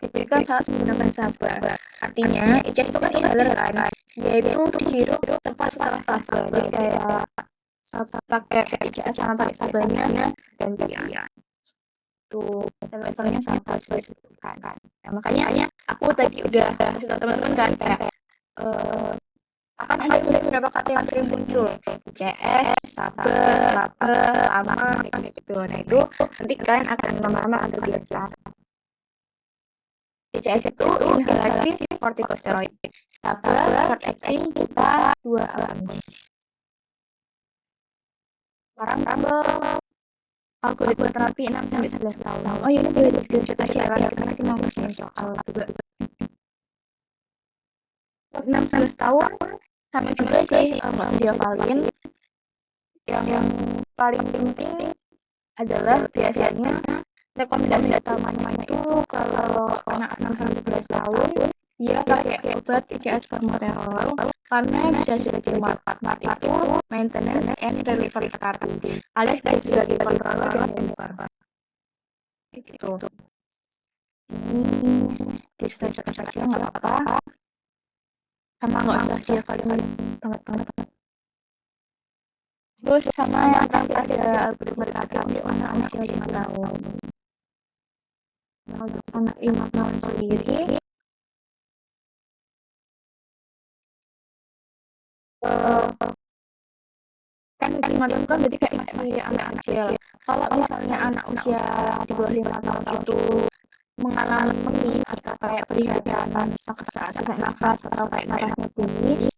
diberikan saat menggunakan sabar. Artinya ICS itu kan inhaler kan, yaitu dihirup tepat setelah sabar. Jadi kayak pakai ICS sama pakai sabarnya gantian. Tuh, dan levelnya sama sesuai kan. Nah, makanya aku tadi udah kasih tau teman-teman kan kayak akan ada beberapa kata yang sering muncul, ICS, sabar, lapar, lama, gitu. Nah itu nanti kalian akan lama-lama atau biasa. ICS itu inhalasi kortikosteroid. Sabar, short acting kita 2 agonis. Sekarang ke algoritma terapi 6-11 tahun. Oh iya, ini boleh di-screenshot aja kan, kita nanti mau ngerjain soal juga. 6-11 tahun sama juga sih, nggak dihafalin. Yang paling penting adalah biasanya rekomendasi utamanya itu kalau anak 6-11 tahun dia pakai obat ICS formoterol karena bisa sebagai warna itu maintenance and reliever therapy alias dia sebagai controller dan reliever gitu. Ini disesuaikan saja nggak apa-apa, sama nggak usah dihafalin banget. Terus sama yang terakhir ada algoritma terapi untuk anak usia 5 tahun. Nah, untuk anak 5 tahun sendiri, kan 5 tahun kan berarti kayak masih anak kecil. Kalau misalnya anak usia di bawah 5 tahun itu mengalami atau kayak kelihatan sesak nafas atau kayak darahnya tinggi,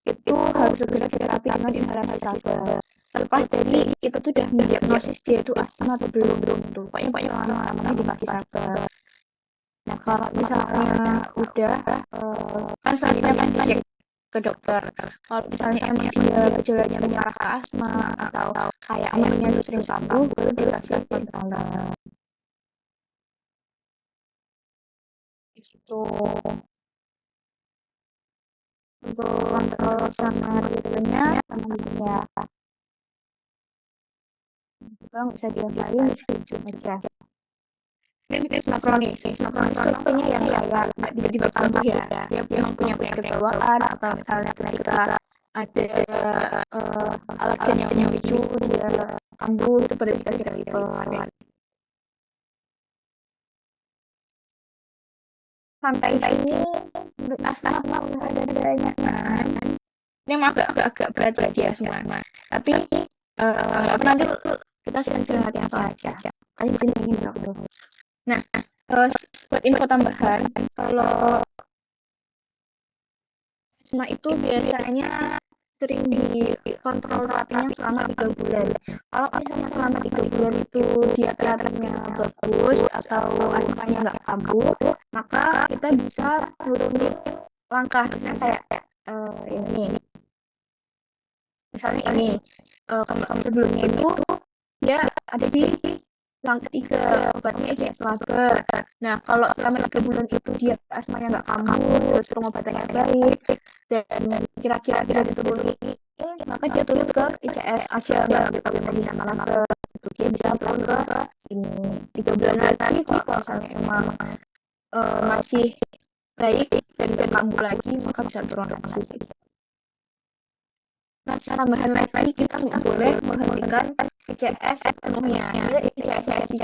itu harus segera diterapi dengan inhalasi sabar. Terlepas dari kita tuh udah mendiagnosis dia itu asma atau belum tuh. Pokoknya lama-lama dikasih sabar. Nah, kalau misalnya udah kan selanjutnya kan dicek ke dokter. Kalau misalnya emang dia gejalanya mengarah ke asma atau kayak anaknya itu sering kambuh, baru dikasih controller. Gitu. Untuk kontrol sama ritmenya sama ya. Juga nggak bisa diambilin di screenshot aja. Ini sinkronis itu artinya yang kayak tiba-tiba kambuh ya. Dia memang punya penyakit bawaan atau misalnya ketika ada alergen yang memicu dia kambuh itu pada kita kira sampai sini untuk asma ada banyak ini emang agak berat ya dia semua tapi nggak pernah nanti kita sering-sering latihan aja kali di sini ingin dulu. Nah, buat info tambahan, kalau asma itu biasanya sering dikontrol terapinya selama 3 bulan. Kalau misalnya selama 3 bulan itu dia terapinya bagus atau asmanya nggak kambuh, maka kita bisa nurunin langkahnya kayak ini. Misalnya ini, kalau sebelumnya itu dia ada di langkah 3 obatnya ICS lager. Nah, kalau selama 3 bulan itu dia asmanya nggak kambuh, terus pengobatannya baik, dan kira-kira bisa diturunin, maka dia turun ke ICS aja, nggak ambil lagi sama lager. Dia bisa turun ke sini 3 bulan lagi, kalau misalnya emang masih baik dan nggak kambuh lagi, maka bisa turun lagi. Nah, tambahan lagi kita nggak boleh menghentikan ICS sepenuhnya. Jadi ICS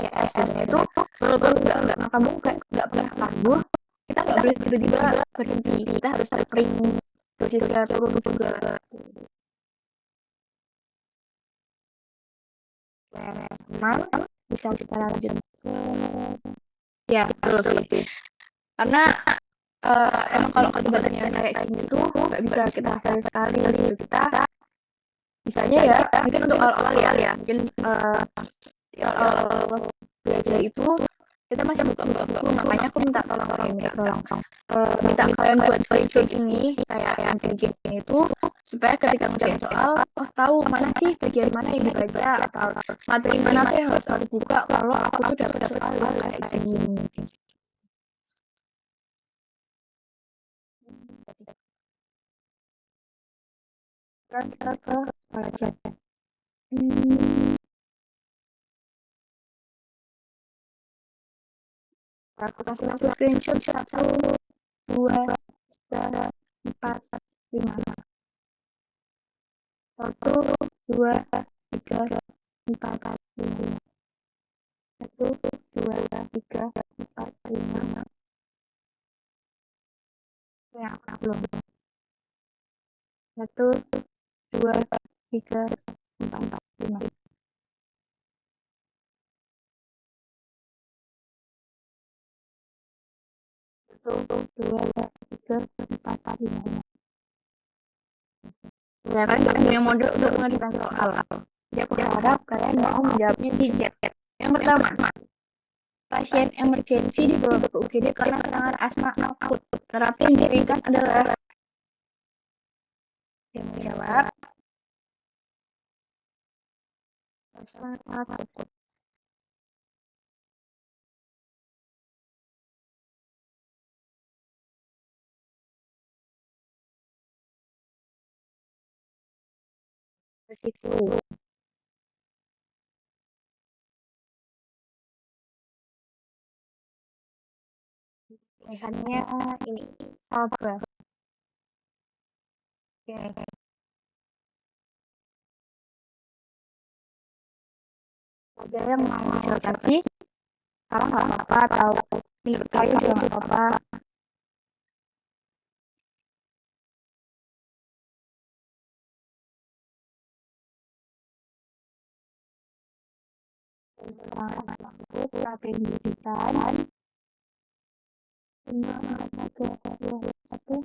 itu walaupun nggak kamu nggak pernah kambuh, kita nggak boleh tiba-tiba berhenti. Kita harus tapering dosisnya turun juga. Teman bisa kita lanjut. Ya betul sih. Karena emang kalau obatannya kayak gini tuh nggak bisa kita hafal sekali gitu. Kita bisa aja ya. Mungkin untuk awal-awal ya. Mungkin awal-awal belajar itu kita masih buka-buka buku, makanya aku minta tolong minta kalian buat screenshot ini kayak yang kayak gini itu supaya ketika ngerjain soal tahu mana sih bagian mana yang dibaca atau materi mana tuh yang harus buka kalau aku tuh dapat soal kayak gini. Kita ke pelajaran. Aku kasih langsung screenshot 1, 2, 3, 4, 5. 1, 2, 3, 4, 5. 1, 2, 3, 4, 5. Ya, belum. 1, 2, 3, 4, 5. 1, 2, 3, 4, 5. Ya kan gak punya model untuk mengajukan soal. Jadi aku harap kalian mau menjawabnya di chat. Yang pertama, pasien emergensi dibawa ke UGD karena serangan asma akut. Terapi yang diberikan adalah yang menjawab asma akut. Begitu. Pilihannya ini sabar. Oke. Ada yang mau dicocaki, sekarang nggak apa-apa, atau menurut kamu juga nggak apa-apa. Semangat aku, strategi digital, semangat aku, satu,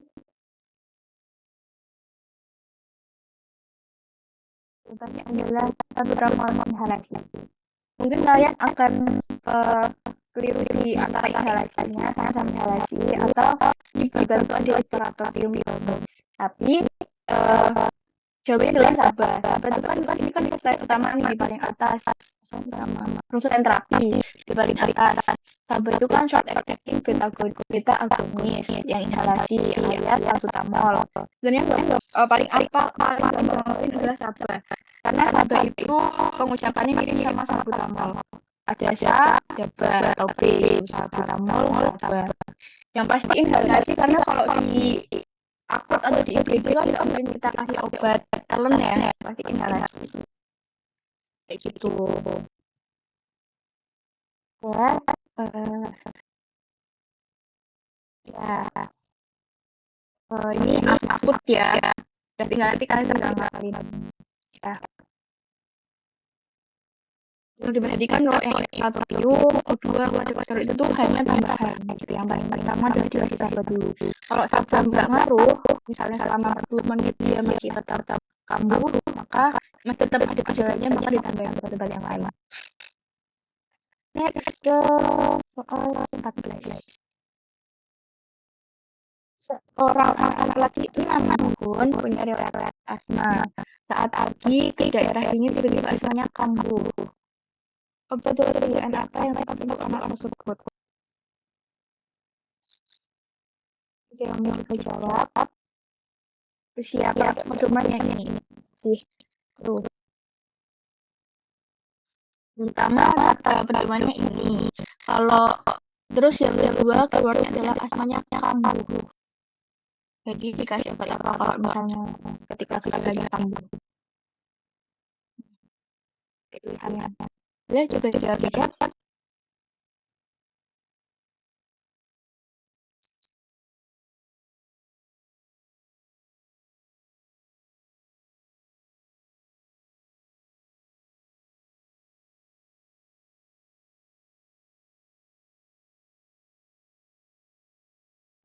contohnya adalah terutama inhalasi. Mungkin kalian akan keliru di antara inhalasinya sama inhalasi atau dibantu ada laboratorium gitu. Tapi jawabannya adalah sabar. Sabar itu kan ini kan slide utama nih di paling atas. Perusahaan terapi di paling atas. Sabar itu kan short acting beta agonis yang inhalasi alias salbutamol. Sebenarnya paling gampang adalah sabar. Karena sabar itu pengucapannya mirip sama salbutamol. Ada sa, ada ba, atau b, salbutamol, sabar. Yang pasti inhalasi karena kalau di akut atau di IGD kan mungkin kita kasih obat telen ya, pasti inhalasi kayak gitu ya. Ini asma akut ya, udah tinggal nanti kalian tinggal ngapalin ya. Yang diperhatikan kalau yang laboratorium O2 kolesterol itu tuh hanya tambahan gitu. Yang paling pertama adalah dikasih sabar dulu. Kalau sabar nggak ngaruh, misalnya selama 40 menit dia masih tetap kambuh, maka masih tetap ada gejalanya, maka ditambahin obat-obat yang lain. Next ke soal 14. Seorang laki-laki 6 tahun punya riwayat asma. Saat pergi ke daerah ini tiba-tiba asmanya kambuh. Obat cairan apa yang tepat untuk anak tersebut? Oke, kamu bisa jawab. Siap pakai pedomannya ini sih. Tuh. Pertama kata pedomannya ini. Kalau terus yang kedua keluarnya adalah asmanya kambuh. Jadi dikasih obat apa kalau misalnya ketika gejalanya kambuh? Pilihannya. Ya, coba jawab.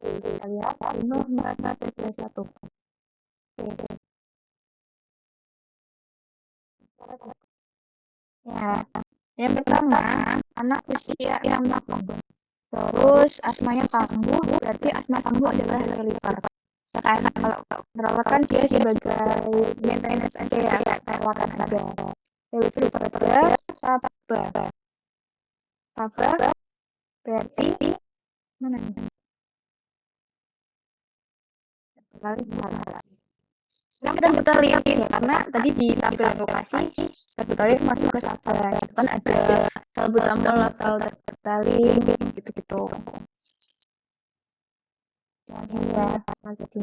Kita lihat nomor 41. Ya, yang pertama anak usia 6 tahun. Terus asmanya kambuh, berarti asma kambuh adalah liver. Karena kalau perawat kan dia sebagai maintenance aja ya, perawatan aja. Liver pada sabar. Sabar berarti mana nih? Nah, kita putar lihat ya, karena tadi di tabel lokasi sebetulnya masuk ke sabar. Kan ada salbutamol atau tertaling gitu-gitu. Jadi ya, jadi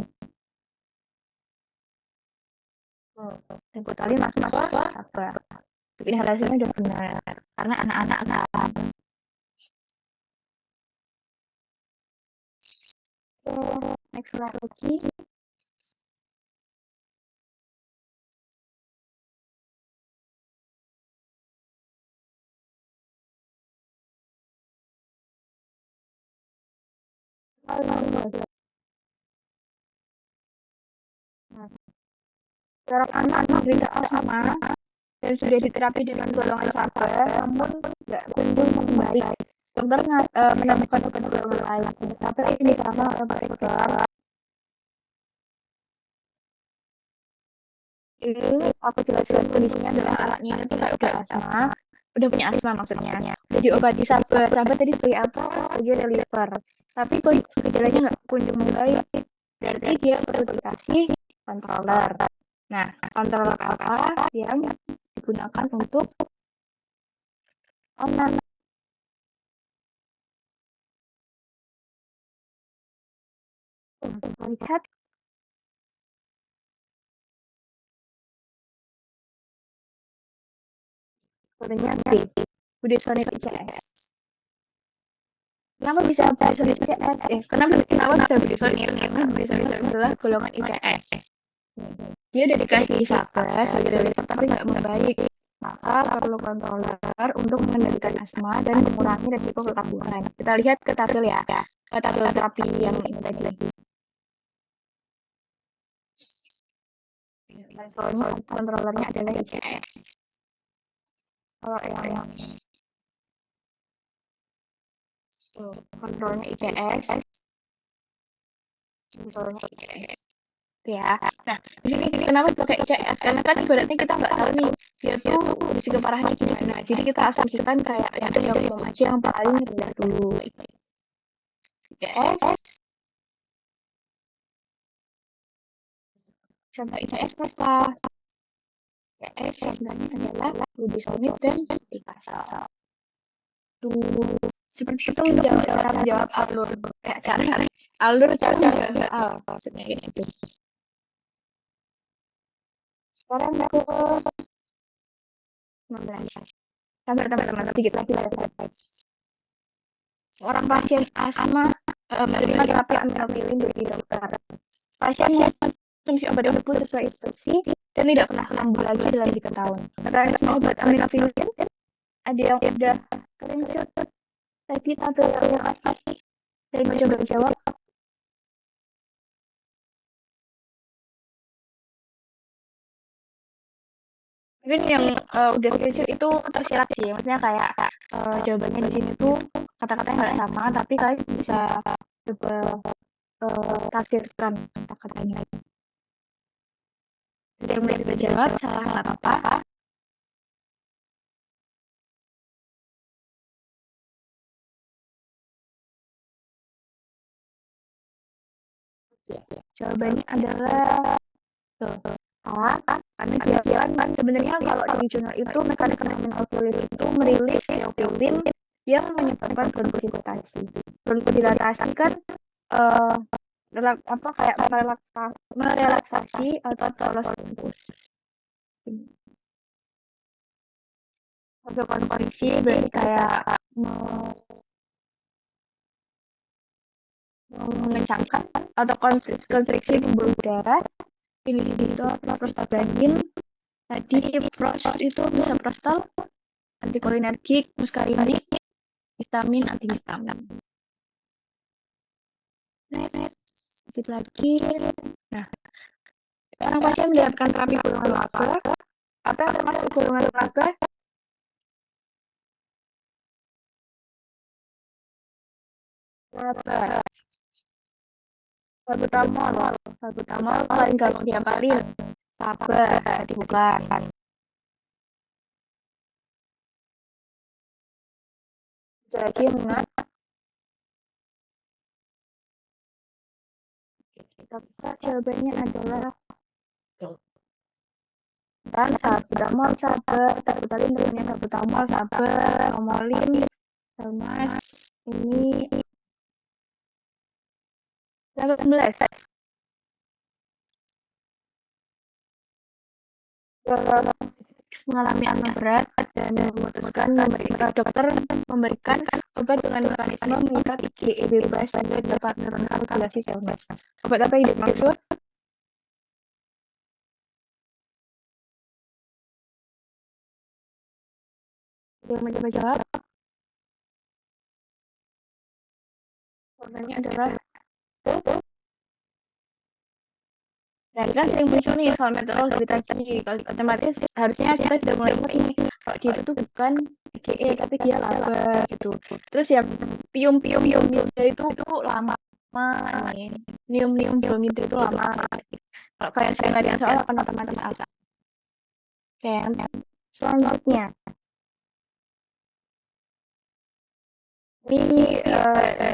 sebetulnya masuk ke sabar. Bikin hasilnya udah benar, karena anak-anak kan. Next slide lagi. Seorang anak menderita asma dan sudah diterapi dengan golongan sabar, namun tidak kunjung membaik. Dokter menemukan obat-obatan lain, tapi ini sama oleh dokter. Ini aku jelaskan kondisinya adalah anaknya itu kayak udah asma, udah punya asma maksudnya. Udah diobati sabar tadi sebagai apa? Sebagai liver. Tapi gejalanya nggak kunjung membaik. Berarti dia perlu dikasih controller. Nah, kontrol apa yang digunakan untuk online? Kita lihat, sebenarnya B, Budesonic ICS. Kenapa bisa Budesonic ICS? Kenapa bisa Budesonic? Karena Budesonic adalah golongan ICS. Dia udah dikasih sabar sebagai driver tapi nggak membaik. Maka perlu controller untuk mengendalikan asma dan mengurangi resiko kekaburan. Kita lihat ke tabel ya, ke tabel terapi yang ini tadi. Kontrolernya adalah ICS. Kalau yang kontrolnya ICS, kontrolnya ICS. Ya. Nah, di sini kenapa pakai ICS? Karena kan ibaratnya kita nggak tahu nih dia tuh kondisi keparahannya gimana. Jadi kita asumsikan kayak ya ada yang umum aja yang paling rendah dulu. ICS. Contoh ICS apa? ICS sebenarnya adalah budesonid dan dipasal. Tuh, seperti itu cara menjawab alur. Alur cara menjawab al maksudnya gitu. Sekarang ke 16. Sabar teman-teman, sedikit lagi. Seorang pasien asma menerima terapi aminophilin dari dokter. Pasien mengkonsumsi obat tersebut sesuai instruksi dan tidak pernah kambuh lagi dalam 3 tahun. Mekanisme obat aminophilin ada yang udah kalian lihat tadi tabel yang asli dari mencoba jawab. Mungkin yang udah kecil itu tersirat sih, maksudnya kayak jawabannya di sini tuh kata-katanya nggak sama, tapi kalian bisa coba tafsirkan kata-katanya. Jadi yang udah jawab salah nggak apa-apa. Jawabannya adalah salah, karena dia kan sebenarnya kalau di jurnal itu mekanisme aminophilin itu merilis neofilin yang menyebabkan bronkodilатasi. Bronkodilatasi kan kayak merelaksasi atau poros bronkus. Vasokonstriksi berarti kayak mengencangkan atau konstriksi pembuluh darah. Ini itu prostaglandin. Tadi pros itu bisa prostal, antikolinergik, muskarinik, histamin, antihistamin. Sedikit lagi. Nah, orang pasien mendapatkan terapi golongan laba. Apa yang termasuk golongan laba? Laba. Salbutamol paling gampang dihafalin. Sabar, bukan. Jadi ingat. Kita jawabannya adalah dan salbutamol sabar, terbutalin temennya salbutamol sabar, ngomolin sama ini 18. Mengalami asam berat dan memutuskan dokter memberikan obat dengan mekanisme mengikat IgE bebas sehingga dapat menurunkan regulasi sel mass. Obat apa yang dimaksud? Yang mencoba jawab. Jawabannya adalah nah, ini kan sering muncul nih soal meteorol dari tadi. Kalau otomatis harusnya kita sudah mulai ingat ini. Kalau dia itu bukan IgE, tapi dia laba gitu. Terus yang pium-pium itu lama nih. Nium bromida itu lama. Kalau kalian sering latihan soal akan otomatis asa. Oke, selanjutnya. Ini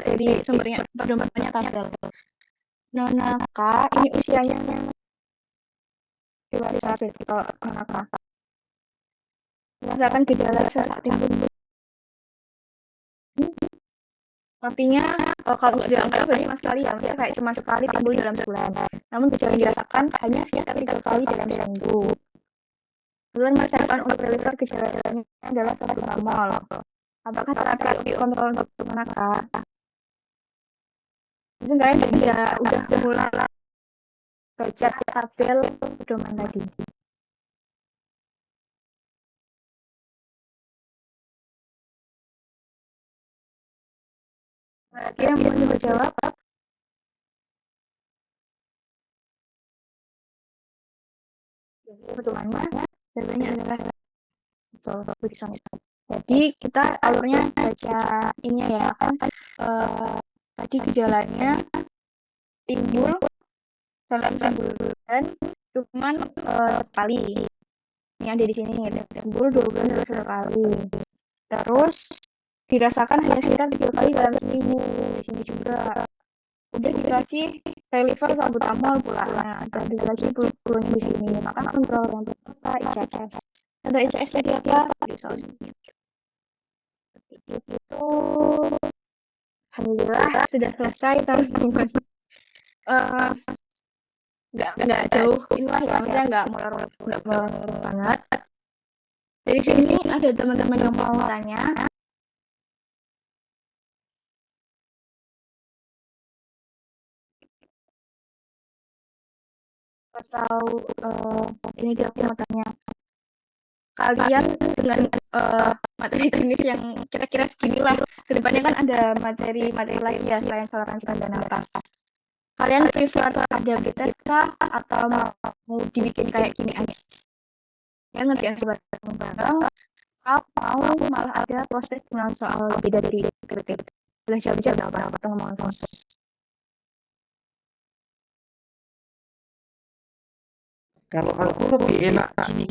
dari sumbernya pedomannya tabel. Nona K, ini usianya dewasa berarti kalau anak-anak merasakan gejala sesak timbul. Artinya kalau nggak dianggap berarti sama sekali ya, maksudnya kayak cuma sekali timbul dalam sebulan. Namun gejala yang dirasakan hanya sekitar 3 kali dalam seminggu. Kemudian merasakan untuk liver gejala-gejalanya adalah paracetamol. Apakah terapi kontrol untuk manakah? Itu kalian udah mulai baca tabel pedoman tadi. Berarti yang belum menjawab, pedomannya jawabannya adalah betul putusan. Jadi kita alurnya baca ini ya kan, tadi gejalanya timbul dalam sebulan cuman sekali. Ini ada di sini timbul 2 bulan dalam sekali. Terus dirasakan hanya sekitar 3 kali dalam seminggu. Di sini juga udah dikasih reliver salbutamol pula. Nah, ada dikasih puluhnya di sini. Maka kontrol yang pertama ICS. Untuk ICS tadi apa? Itu alhamdulillah sudah selesai teman-teman. Nggak jauh inilah ya, maksudnya nggak molor banget. Dari sini ada teman-teman yang mau tanya. Atau ini dia mau tanya. Kalian dengan materi teknis yang kira-kira segini lah. Kedepannya kan ada materi lagi ya selain saluran cerna dan nafas. Kalian prefer ada BTS kah atau mau dibikin kayak gini aja? Ya ngerjain bareng-bareng atau malah ada proses dengan soal beda dari kritik. Boleh jawab apa atau ngomong langsung. Kalau aku lebih enak gini